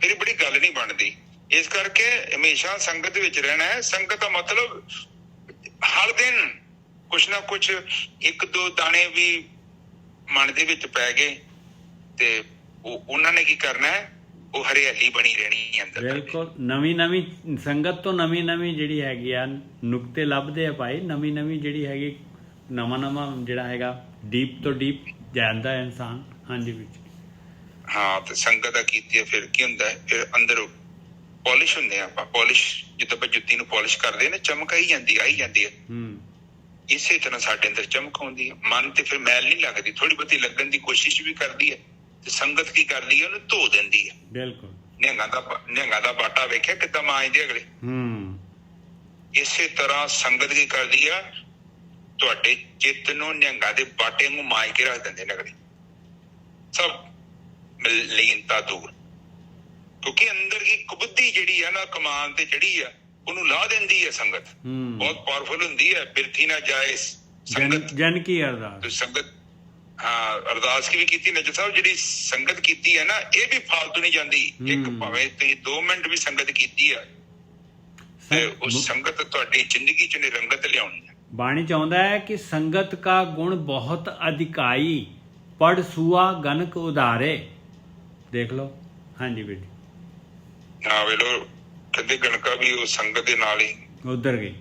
S2: ਫਿਰ ਬੜੀ ਗੱਲ ਨਹੀਂ ਬਣਦੀ। ਇਸ ਕਰਕੇ ਹਮੇਸ਼ਾ ਸੰਗਤ ਦੇ ਵਿੱਚ ਰਹਿਣਾ ਹੈ। ਸੰਗਤ ਦਾ ਮਤਲਬ ਹਰ ਦਿਨ ਕੁਛ ਨਾ ਕੁਛ, ਇੱਕ ਦੋ ਦਾਣੇ ਵੀ ਮਨ ਦੇ ਵਿੱਚ ਪੈ ਗਏ ਤੇ ਉਹਨਾਂ ਨੇ ਕੀ ਕਰਨਾ ਹੈ, ਉਹ ਹਰਿਆਲੀ ਬਣੀ ਰਹਿਣੀ ਅੰਦਰ।
S1: ਬਿਲਕੁਲ, ਨਵੀਂ ਸੰਗਤ ਤੋਂ ਨਵੀਂ ਜਿਹੜੀ ਹੈਗੀ ਆ ਨੁਕਤੇ ਲੱਭਦੇ ਆ ਭਾਈ, ਨਵੀਂ ਜਿਹੜੀ ਹੈਗੀ, ਨਵਾਂ ਜਿਹੜਾ ਹੈਗਾ ਡੀਪ ਤੋਂ ਡੀਪ ਜਾਂਦਾ ਹੈ ਇਨਸਾਨ। ਹਾਂਜੀ ਵਿੱਚ
S2: ਹਾਂ, ਤੇ ਸੰਗਤ ਦਾ ਕੀਤੀ ਫਿਰ ਕੀ ਹੁੰਦਾ ਹੈ, ਫਿਰ ਅੰਦਰ ਪੋਲਿਸ਼ ਹੁੰਦੇ ਆ ਆਪਾਂ। ਪੋਲਿਸ਼ ਜਿੱਦਾਂ ਆਪਾਂ ਜੁੱਤੀ ਨੂੰ ਪੋਲਿਸ਼ ਕਰਦੇ ਨੇ, ਚਮਕ ਆਈ ਜਾਂਦੀ ਹੈ। ਇਸੇ ਤਰ੍ਹਾਂ ਸਾਡੇ ਅੰਦਰ ਚਮਕ ਆਉਂਦੀ ਹੈ। ਮਨ ਤੇ ਫਿਰ ਮੈਲ ਨਹੀਂ ਲੱਗਦੀ, ਥੋੜੀ ਬਹੁਤੀ ਲੱਗਣ ਦੀ ਕੋਸ਼ਿਸ਼ ਵੀ ਕਰਦੀ ਹੈ ਤੇ ਸੰਗਤ ਕੀ ਕਰਦੀ ਹੈ, ਉਹਨੂੰ ਧੋ ਦਿੰਦੀ ਹੈ।
S1: ਬਿਲਕੁਲ,
S2: ਨਿਹੰਗਾਂ ਦਾ ਬਾਟਾ ਵੇਖਿਆ ਕਿੱਦਾਂ ਮਾਂਜਦੇ ਅਗਲੇ। ਇਸੇ ਤਰ੍ਹਾਂ ਸੰਗਤ ਕੀ ਕਰਦੀ ਆ, ਤੁਹਾਡੇ ਚਿੱਤ ਨੂੰ ਨਿਹੰਗਾਂ ਦੇ ਬਾਟੇ ਨੂੰ ਮਾਂਜ ਕੇ ਰੱਖ ਦਿੰਦੇ ਨੇ ਅਗਲੇ, ਸਭ ਲੀਨਤਾ ਦੂਰ। ਕਿਉਂਕਿ ਅੰਦਰ ਦੀ ਕੁਬੁੱਧੀ ਜਿਹੜੀ ਆ ਨਾ, ਕਮਾਨ ਤੇ ਚੜੀ ਆ, ਉਹਨੂੰ ਲਾ ਦਿੰਦੀ ਹੈ ਸੰਗਤ। ਬਹੁਤ ਪਾਵਰਫੁਲ ਹੁੰਦੀ ਹੈ। ਬਿਰਥੀ ਨਾ ਜਾਏ ਸੰਗਤ,
S1: ਜਨ ਕੀ ਅਰਦਾਸ।
S2: ਸੰਗਤ, ਹਾਂ, ਅਰਦਾਸ ਵੀ ਕੀਤੀ ਨਜਰ ਸਾਹਿਬ, ਜਿਹੜੀ ਸੰਗਤ ਕੀਤੀ ਹੈ ਨਾ, ਇਹ ਵੀ ਫਾਲਤੂ ਨਹੀਂ ਜਾਂਦੀ। ਇੱਕ ਭਾਵੇਂ ਤੁਸੀਂ 2 ਮਿੰਟ ਵੀ ਸੰਗਤ ਕੀਤੀ ਆ ਤੇ ਉਸ ਸੰਗਤ ਤੁਹਾਡੀ ਜ਼ਿੰਦਗੀ 'ਚ ਨਿਰੰਗਤ ਲਿਆਉਣੀ ਹੈ।
S1: ਬਾਣੀ ਚਾਹੁੰਦਾ ਹੈ ਕਿ ਸੰਗਤ ਕਾ ਗੁਣ ਬਹੁਤ ਅਧਿਕਾਈ, ਪੜ ਸੂਆ ਗਨਕ ਉਧਾਰੇ। ਦੇਖ ਲਓ। ਹਾਂਜੀ ਬੇਟੀ,
S2: ਹਾਂ ਵੇਲੋ, ਕਹਿੰਦੇ ਗਣਕਾ ਵੀ ਉਹ ਸੰਗਤ ਦੇ ਨਾਲ ਹੀ
S1: ਉਧਰ ਗਈ,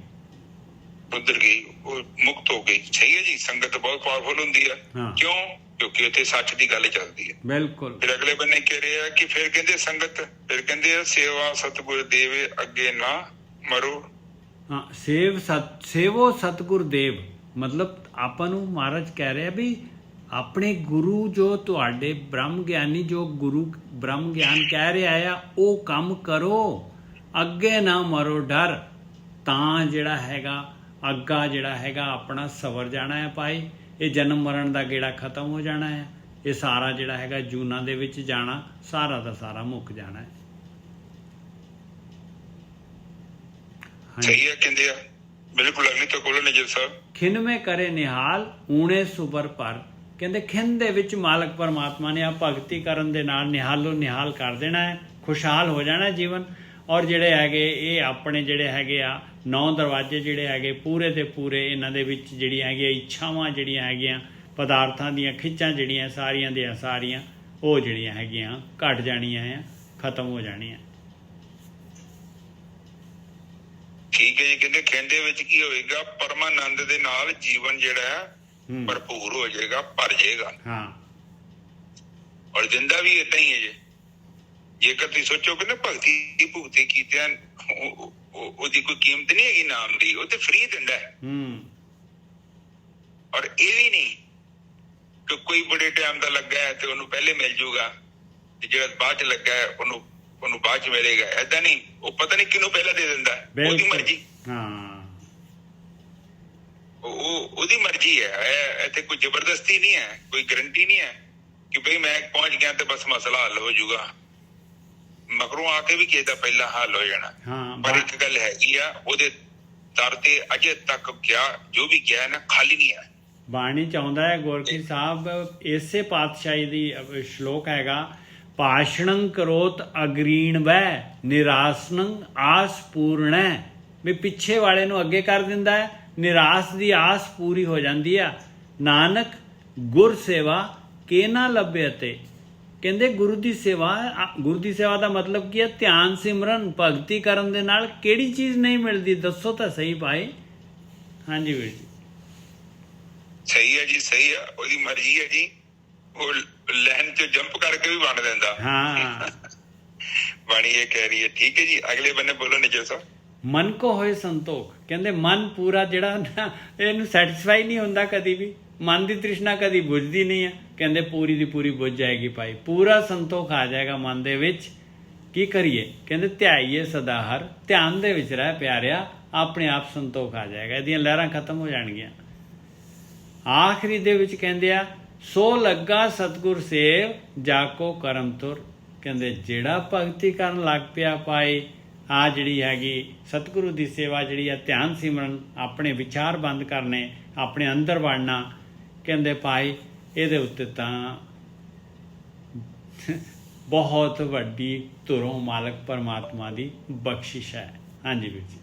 S1: ਉਹ ਮੁਕਤ ਹੋ ਗਈ। ਸਹੀ ਹੈ ਜੀ। ਸੰਗਤ ਬਹੁਤ ਪਾਵਰਫੁਲ ਹੁੰਦੀ ਹੈ। ਕਿਉਂ? ਕਿਉਂਕਿ ਉੱਥੇ ਸੱਚ ਦੀ ਗੱਲ ਚੱਲਦੀ ਹੈ। ਬਿਲਕੁਲ।
S2: ਫਿਰ ਅਗਲੇ ਬੰਨੇ ਕਹਿ ਰਹੇ ਆ ਕਿ ਫਿਰ ਕਹਿੰਦੇ ਸੰਗਤ, ਫਿਰ ਕਹਿੰਦੇ ਆ ਸੇਵਾ ਸਤਿਗੁਰ ਦੇਵੇ ਅੱਗੇ ਨਾ ਮਰੋ। ਹਾਂ,
S1: ਸੇਵੋ ਸਤਿਗੁਰ ਦੇਵ, ਮਤਲਬ ਆਪਾਂ ਨੂੰ ਮਹਾਰਾਜ ਕਹਿ ਰਿਹਾ ਵੀ ਆਪਣੇ ਗੁਰੂ ਜੋ ਤੁਹਾਡੇ ਬ੍ਰਹਮ ਗਿਆਨੀ, ਜੋ ਗੁਰੂ ਬ੍ਰਹਮ ਗਿਆਨ ਕਹਿ ਰਿਹਾ ਆ, ਉਹ ਕੰਮ ਕਰੋ, ਅੱਗੇ ਨਾ ਮਰੋ ਡਰ, ਤਾਂ ਜਿਹੜਾ ਹੈਗਾ ਅੱਗਾ ਜਿਹੜਾ ਹੈਗਾ ਆਪਣਾ ਸਵਰ ਜਾਣਾ ਹੈ ਭਾਈ। ਇਹ ਜਨਮ ਮਰਨ ਦਾ ਗੇੜਾ ਖਤਮ ਹੋ ਜਾਣਾ ਹੈ। ਇਹ ਸਾਰਾ ਜਿਹੜਾ ਹੈਗਾ ਜੂਨਾਂ ਦੇ ਵਿੱਚ ਜਾਣਾ, ਸਾਰਾ ਦਾ ਸਾਰਾ ਮੁੱਕ ਜਾਣਾ ਹੈ।
S2: ਸਹੀ ਹੈ, ਕਹਿੰਦੇ ਆ ਬਿਲਕੁਲ। ਅਗਲੀ ਤੋਂ ਕੋਲ ਨਜਰ ਸਾਹਿਬ,
S1: ਖਿੰਨਵੇਂ ਕਰੇ ਨਿਹਾਲ ਊਣੇ ਸੁਬਰ ਪਰ, ਕਹਿੰਦੇ ਖਿੰਨ ਦੇ ਵਿੱਚ ਮਾਲਕ ਪਰਮਾਤਮਾ ਨੇ ਆ ਭਗਤੀ ਕਰਨ ਦੇ ਨਾਲ ਨਿਹਾਲੋ ਨਿਹਾਲ ਕਰ ਦੇਣਾ ਹੈ, ਖੁਸ਼ਹਾਲ ਹੋ ਜਾਣਾ ਜੀਵਨ। ਔਰ ਜਿਹੜੇ ਹੈਗੇ ਇਹ ਆਪਣੇ ਜਿਹੜੇ ਹੈਗੇ ਆ 9 ਦਰਵਾਜ਼ੇ ਜਿਹੜੇ ਹੈਗੇ ਪੂਰੇ ਦੇ ਪੂਰੇ, ਇਹਨਾਂ ਦੇ ਵਿੱਚ ਜਿਹੜੀਆਂ ਹੈਗੀਆਂ ਇੱਛਾਵਾਂ ਜਿਹੜੀਆਂ ਹੈਗੀਆਂ, ਪਦਾਰਥਾਂ ਦੀਆਂ ਖਿੱਚਾਂ ਜਿਹੜੀਆਂ ਸਾਰੀਆਂ ਦੀਆਂ ਸਾਰੀਆਂ, ਉਹ ਜਿਹੜੀਆਂ ਹੈਗੀਆਂ ਘਟ ਜਾਣੀਆਂ ਆ, ਖਤਮ ਹੋ ਜਾਣੀਆਂ।
S2: ਠੀਕ ਹੈ ਜੀ। ਕਹਿੰਦੇ ਖਿੰਦੇ ਵਿੱਚ ਕੀ ਹੋਏਗਾ, ਪਰਮਾਨੰਦ ਦੇ ਨਾਲ ਜੀਵਨ ਜਿਹੜਾ ਹੈ ਭਰਪੂਰ ਹੋ ਜਾਏਗਾ, ਭਰ ਜਾਏਗਾ। ਹਾਂ, ਔਰ ਜਿੰਦਾ ਵੀ ਏਦਾਂ ਹੀ ਹੈ ਜੀ। ਜੇਕਰ ਤੁਸੀਂ ਸੋਚੋਗੇ ਨਾ ਭਗਤੀ ਭੁਗਤੀ ਕੀਤਿਆਂ ਉਹਦੀ ਕੋਈ ਕੀਮਤ ਨਹੀਂ ਹੈਗੀ ਨਾਮ ਦੀ, ਉਹ ਤੇ ਫ੍ਰੀ ਦਿੰਦਾ ਹੈ। ਔਰ ਇਹ ਵੀ ਨਹੀਂ ਕਿ ਕੋਈ ਬੜੇ ਟਾਈਮ ਦਾ ਲੱਗਾ ਹੈ ਤੇ ਉਹਨੂੰ ਪਹਿਲੇ ਮਿਲ ਜੂਗਾ, ਤੇ ਜਿਹੜਾ ਬਾਅਦ ਚ ਲੱਗਾ ਹੈ ਉਹਨੂੰ ਬਾਅਦ ਚ ਮਿਲੇਗਾ। ਏਦਾਂ ਨਹੀਂ, ਉਹ ਪਤਾ ਨਹੀਂ ਕਿਹਨੂੰ ਪਹਿਲਾਂ ਦੇ ਦਿੰਦਾ, ਉਹਦੀ ਮਰਜ਼ੀ। ਉਹਦੀ ਮਰਜ਼ੀ ਹੈ। ਇੱਥੇ ਕੋਈ ਜ਼ਬਰਦਸਤੀ ਨਹੀਂ ਹੈ, ਕੋਈ ਗਰੰਟੀ ਨਹੀਂ ਹੈ ਕਿ ਬਈ ਮੈਂ ਪਹੁੰਚ ਗਿਆ ਤੇ ਬਸ ਮਸਲਾ ਹੱਲ ਹੋ ਜਾਊਗਾ। ਮਗਰੋਂ ਆ ਕੇ ਵੀ ਕਿਸੇ ਦਾ ਪਹਿਲਾਂ ਹੱਲ ਹੋ ਜਾਣਾ। ਪਰ ਇੱਕ ਗੱਲ ਹੈਗੀ ਆ, ਉਹਦੇ ਦਰ ਤੇ ਅਜੇ ਤੱਕ ਗਿਆ ਜੋ ਵੀ ਗਿਆ ਨਾ ਖਾਲੀ ਨਹੀਂ ਆ।
S1: ਬਾਣੀ ਚ ਆਉਂਦਾ ਹੈ ਗੋਰਖੀ ਸਾਹਿਬ, ਇਸੇ ਪਾਤਸ਼ਾਹੀ ਦੀ ਸ਼ਲੋਕ ਹੈਗਾ, ਭਾਸ਼ਣੰ ਕਰੋਤ ਅਗਰੀਣ ਵੈ ਨਿਰਾਸਨੰ ਆਸ ਪੂਰਣੈ। ਵੀ ਪਿੱਛੇ ਵਾਲੇ ਨੂੰ ਅੱਗੇ ਕਰ ਦਿੰਦਾ ਹੈ, ਨਿਰਾਸ਼ ਦੀ ਆਸ ਪੂਰੀ ਹੋ ਜਾਂਦੀ ਆ। ਨਾਨਕ ਗੁਰ ਸੇਵਾ ਕੇ ਨਾ ਲੱਭੇ ਅਤੇ ਕਹਿੰਦੇ ਗੁਰੂ ਦੀ ਸੇਵਾ ਦਾ ਮਤਲਬ ਕੀ ਹੈ? ਧਿਆਨ ਸਿਮਰਨ ਭਗਤੀ ਕਰਨ ਦੇ ਨਾਲ ਕਿਹੜੀ ਚੀਜ਼ ਨਹੀਂ ਮਿਲਦੀ? ਦੱਸੋ ਤਾਂ ਸਹੀ ਭਾਈ। ਹਾਂਜੀ ਵੀਰ ਜੀ।
S2: ਸਹੀ ਹੈ ਜੀ, ਸਹੀ ਹੈ, ਉਹਦੀ ਮਰਜ਼ੀ ਹੈ ਜੀ। ਉਹ ਲਾਈਨ ਚ ਜੰਪ ਕਰਕੇ ਵੀ ਬਣ ਦਿੰਦਾ।
S1: ਹਾਂ
S2: ਬਾਣੀ ਇਹ ਕਹਿ ਰਹੀ ਹੈ। ਠੀਕ ਹੈ ਜੀ, ਅਗਲੇ ਬੰਨੇ ਬੋਲੋ ਨਿਜਰ ਸਾਹਿਬ।
S1: ਮਨ ਕੋ ਹੋਏ ਸੰਤੋਖ, ਕਹਿੰਦੇ ਮਨ ਪੂਰਾ ਜਿਹੜਾ ਨਾ ਇਹਨੂੰ ਸੈਟੀਸਫਾਈ ਨਹੀਂ ਹੁੰਦਾ ਕਦੀ ਵੀ। ਮਨ ਦੀ ਤ੍ਰਿਸ਼ਨਾ ਕਦੀ ਬੁਝਦੀ ਨਹੀਂ ਹੈ। ਕਹਿੰਦੇ ਪੂਰੀ ਦੀ ਪੂਰੀ ਬੁਝ ਜਾਏਗੀ ਭਾਈ, ਪੂਰਾ ਸੰਤੋਖ ਆ ਜਾਏਗਾ ਮਨ ਦੇ ਵਿੱਚ। ਕੀ ਕਰੀਏ? ਕਹਿੰਦੇ ਧਿਆਈਏ ਸਦਾ ਹਰ, ਧਿਆਨ ਦੇ ਵਿੱਚ ਰਹਿ ਪਿਆਰਿਆ, ਆਪਣੇ ਆਪ ਸੰਤੋਖ ਆ ਜਾਏਗਾ, ਇਹਦੀਆਂ ਲਹਿਰਾਂ ਖਤਮ ਹੋ ਜਾਣਗੀਆਂ। ਆਖਰੀ ਦੇ ਵਿੱਚ ਕਹਿੰਦੇ ਆ, ਸੋ ਲੱਗਾ ਸਤਿਗੁਰ ਸੇਵ ਜਾ ਕੋ ਕਰਮ ਤੁਰ। ਕਹਿੰਦੇ ਜਿਹੜਾ ਭਗਤੀ ਕਰਨ ਲੱਗ ਪਿਆ ਭਾਈ, ਆ ਜਿਹੜੀ ਹੈਗੀ ਸਤਿਗੁਰੂ ਦੀ ਸੇਵਾ ਜਿਹੜੀ ਆ, ਧਿਆਨ ਸਿਮਰਨ, ਆਪਣੇ ਵਿਚਾਰ ਬੰਦ ਕਰਨੇ, ਆਪਣੇ ਅੰਦਰ ਵੜਨਾ, ਕਹਿੰਦੇ ਭਾਈ ਇਹਦੇ ਉੱਤੇ ਤਾਂ ਬਹੁਤ ਵੱਡੀ ਧੁਰੋਂ ਮਾਲਕ ਪਰਮਾਤਮਾ ਦੀ ਬਖਸ਼ਿਸ਼ ਹੈ। ਹਾਂਜੀ ਵੀਰ ਜੀ।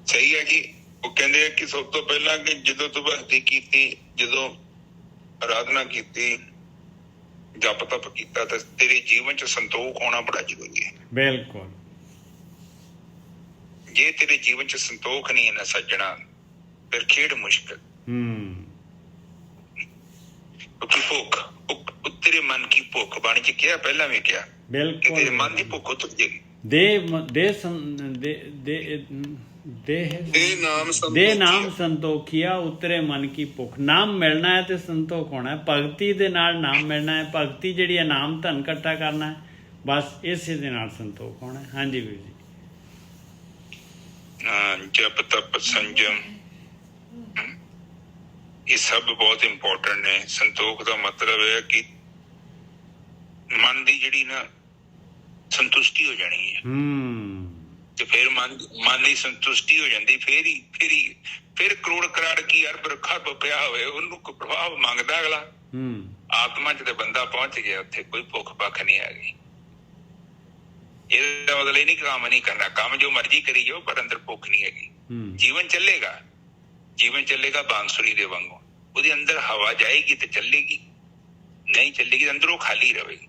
S2: ਸਹੀ ਹੈ ਜੀ। ਉਹ ਕਹਿੰਦੇ ਆ ਕਿ ਸਭ ਤੋਂ ਪਹਿਲਾਂ ਕਿ ਜਦੋਂ ਤੂੰ ਭਗਤੀ ਕੀਤੀ, ਜਦੋਂ ਆਰਾਧਨਾ ਕੀਤੀ, ਜਪ ਤਪ ਕੀਤਾ, ਤਾਂ ਤੇਰੇ ਜੀਵਨ ਚ ਸੰਤੋਖ ਹੋਣਾ ਬੜਾ ਜ਼ਰੂਰੀ ਹੈ।
S1: ਬਿਲਕੁਲ।
S2: ਜੇ ਤੇਰੇ ਜੀਵਨ ਚ ਸੰਤੋਖ ਨਹੀਂ ਹੈ ਨਾ ਸੱਜਣਾ, ਫਿਰ ਖੇਡ ਮੁਸ਼ਕਿਲ। ਭੁੱਖ, ਤੇਰੇ ਮਨ ਕੀ ਭੁੱਖ, ਬਾਣੀ ਚ ਕਿਹਾ, ਪਹਿਲਾਂ ਵੀ ਕਿਹਾ,
S1: ਬਿਲਕੁਲ,
S2: ਤੇਰੇ ਮਨ ਦੀ ਭੁੱਖ ਉਤਰ ਜਾਏਗੀ।
S1: ਦੇ ਨਾਮ ਸੰਤੋਖੀਆ ਉਤਰੇ ਮਨ ਕੀ ਭੁੱਖ। ਨਾਮ ਮਿਲਣਾ ਹੈ ਤੇ ਸੰਤੋਖ ਹੋਣਾ ਹੈ। ਭਗਤੀ ਦੇ ਨਾਲ ਨਾਮ ਮਿਲਣਾ ਹੈ। ਭਗਤੀ ਜਿਹੜੀ ਹੈ ਨਾਮ ਧਨ ਇਕੱਠਾ ਕਰਨਾ ਹੈ, ਬਸ ਇਸੇ ਦੇ ਨਾਲ ਸੰਤੋਖ ਹੋਣਾ ਹੈ। ਹਾਂਜੀ ਵੀਰ ਜੀ।
S2: ਜਪ ਤਪ ਸੰਜਮ, ਇਹ ਸਭ ਬਹੁਤ ਇੰਪੋਰਟੈਂਟ ਨੇ। ਸੰਤੋਖ ਦਾ ਮਤਲਬ ਹੈ ਕਿ ਮਨ ਦੀ ਜਿਹੜੀ ਨਾ ਸੰਤੁਸ਼ਟੀ ਹੋ ਜਾਣੀ ਹੈ। ਤੇ ਫਿਰ ਮਨ ਦੀ ਸੰਤੁਸ਼ਟੀ ਹੋ ਜਾਂਦੀ, ਫਿਰ ਕਰੋੜ ਕਰਾੜ ਕੀ ਅਰਬ ਖਰਬ ਪਿਆ ਹੋਵੇ, ਉਹਨੂੰ ਕੋਈ ਪ੍ਰਭਾਵ ਮੰਗਦਾ ਅਗਲਾ। ਆਤਮਾ ਚ ਤੇ ਬੰਦਾ ਪਹੁੰਚ ਗਿਆ, ਉੱਥੇ ਕੋਈ ਭੁੱਖ ਭੱਖ ਨਹੀਂ ਹੈਗੀ। ਇਹਦਾ ਮਤਲਬ ਇਹ ਨਹੀਂ ਕੰਮ ਨਹੀਂ ਕਰਨਾ, ਕੰਮ ਜੋ ਮਰਜ਼ੀ ਕਰੀ ਜਾਓ, ਪਰ ਅੰਦਰ ਭੁੱਖ ਨਹੀਂ ਹੈਗੀ। ਜੀਵਨ ਚੱਲੇਗਾ ਬਾਂਸੁਰੀ ਦੇ ਵਾਂਗੂ। ਉਹਦੇ ਅੰਦਰ ਹਵਾ ਜਾਏਗੀ ਤੇ ਚੱਲੇਗੀ, ਨਹੀਂ ਚੱਲੇਗੀ ਅੰਦਰੋਂ ਖਾਲੀ ਰਹੇਗੀ।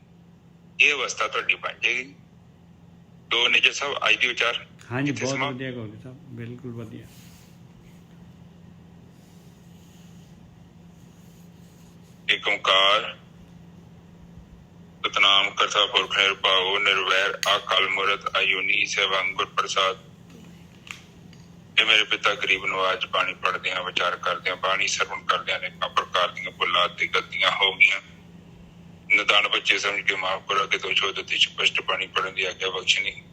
S2: ਇਹ ਅਵਸਥਾ ਤੁਹਾਡੀ ਬਣ ਜਾਏਗੀ। ਦੋ ਨਿਜਰ ਸਾਹਿਬ ਅੱਜ ਦੀ ਵਿਚਾਰ।
S1: ਹਾਂਜੀ, ਬਹੁਤ ਵਧੀਆ ਗੋਗੀ ਸਾਹਿਬ, ਬਿਲਕੁਲ ਵਧੀਆ।
S2: ਏਕ ਓਂਕਾਰ ਸਤਿਨਾਮ ਕਰਤਾ ਪੁਰਖ ਨਿਰਭਉ ਨਿਰਵੈਰ ਅਕਾਲ ਮੂਰਤ ਅਜੂਨੀ ਸੈਭੰ ਗੁਰ ਪ੍ਰਸਾਦ। ਇਹ ਮੇਰੇ ਪਿਤਾ ਗਰੀਬ ਨਵਾਜ ਬਾਣੀ ਪੜ੍ਹਦੇ ਹਾਂ, ਵਿਚਾਰ ਕਰਦੇ ਹਾਂ, ਬਾਣੀ ਸਰਵਣ ਕਰਦਿਆਂ ਨੇ ਪ੍ਰਕਾਰ ਦੀਆਂ ਭੁੱਲਾਂ ਤੇ ਗਲਤੀਆਂ ਹੋ ਗਈਆਂ। ਨਿਦਾਨ ਬੱਚੇ ਸਮਝ ਕੇ ਮਾਫ ਕਰੋ, ਅੱਗੇ ਤੋਂ ਸ਼ੋਧ ਤੇ ਸਪਸ਼ਟ ਬਾਣੀ ਪੜ੍ਹਨ ਦੀ ਆਗਿਆ ਬਖਸ਼ਣੀ।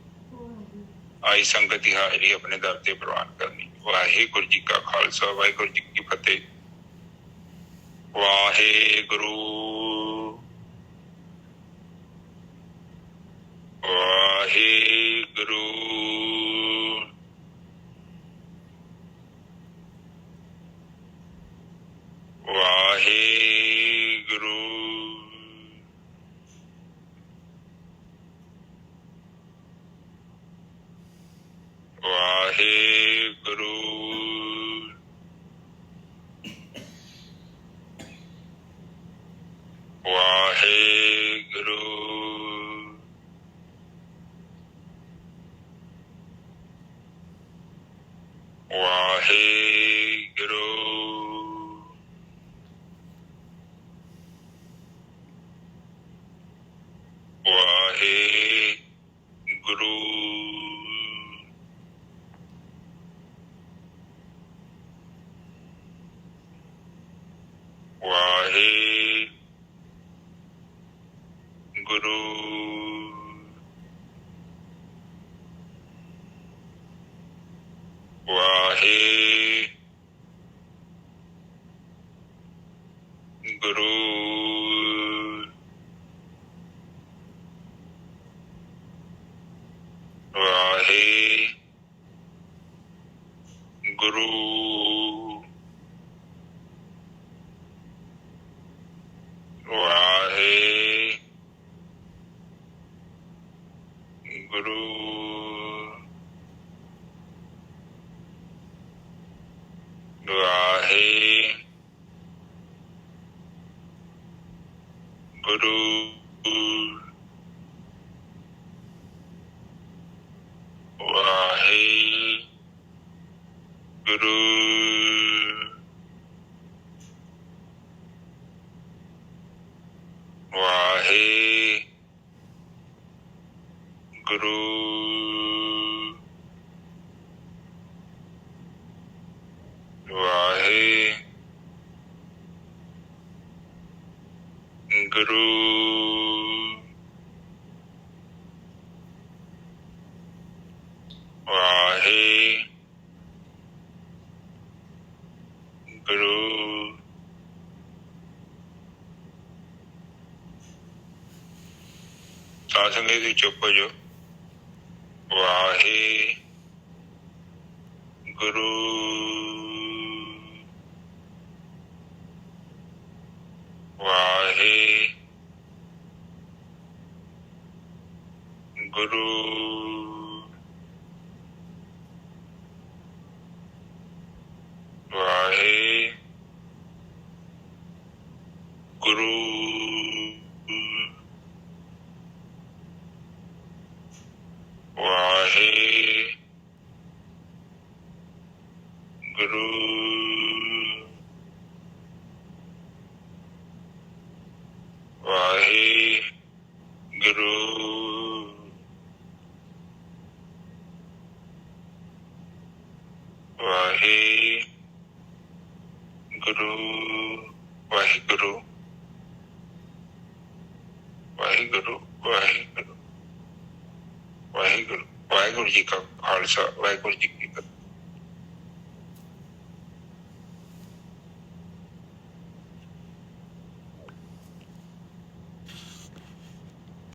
S2: ਆਈ ਸੰਗਤ ਦੀ ਹਾਜ਼ਰੀ ਆਪਣੇ ਦਰ ਤੇ ਪ੍ਰਵਾਨ ਕਰਨੀ। ਵਾਹਿਗੁਰੂ ਜੀ ਕਾ ਖਾਲਸਾ, ਵਾਹਿਗੁਰੂ ਜੀ ਕੀ ਫਤਿਹ। ਵਾਹਿਗੁਰੂ ਵਾਹਿਗੁਰੂ ਵਾਹਿਗੁਰੂ ਵਾਹਿਗੁਰੂ ਵਾਹਿਗੁਰੂ ਵਾਹਿਗੁਰੂ ਵਾਹਿਗੁਰੂ ਵਾਹਿਗੁਰੂ ਵਾਹਿਗੁਰੂ ਗੁਰੂ ਵਾਹਿਗੁਰੂ ਵਾਹਿਗੁਰੂ ਸਾਧ ਸੰਗਤ ਜੀ ਚੁੱਪ ਹੋ ਜਾਓ। ਵਾਹਿਗੁਰੂ ਵਾਹਿਗੁਰੂ ਵਾਹਿਗੁਰੂ ਵਾਹਿਗੁਰੂ ਵਾਹਿਗੁਰੂ ਵਾਹਿਗੁਰੂ ਵਾਹਿਗੁਰੂ ਵਾਹਿਗੁਰੂ ਜੀ ਕਾ ਖਾਲਸਾ ਵਾਹਿਗੁਰੂ ਜੀ ਕੀ ਫਤਿਹ।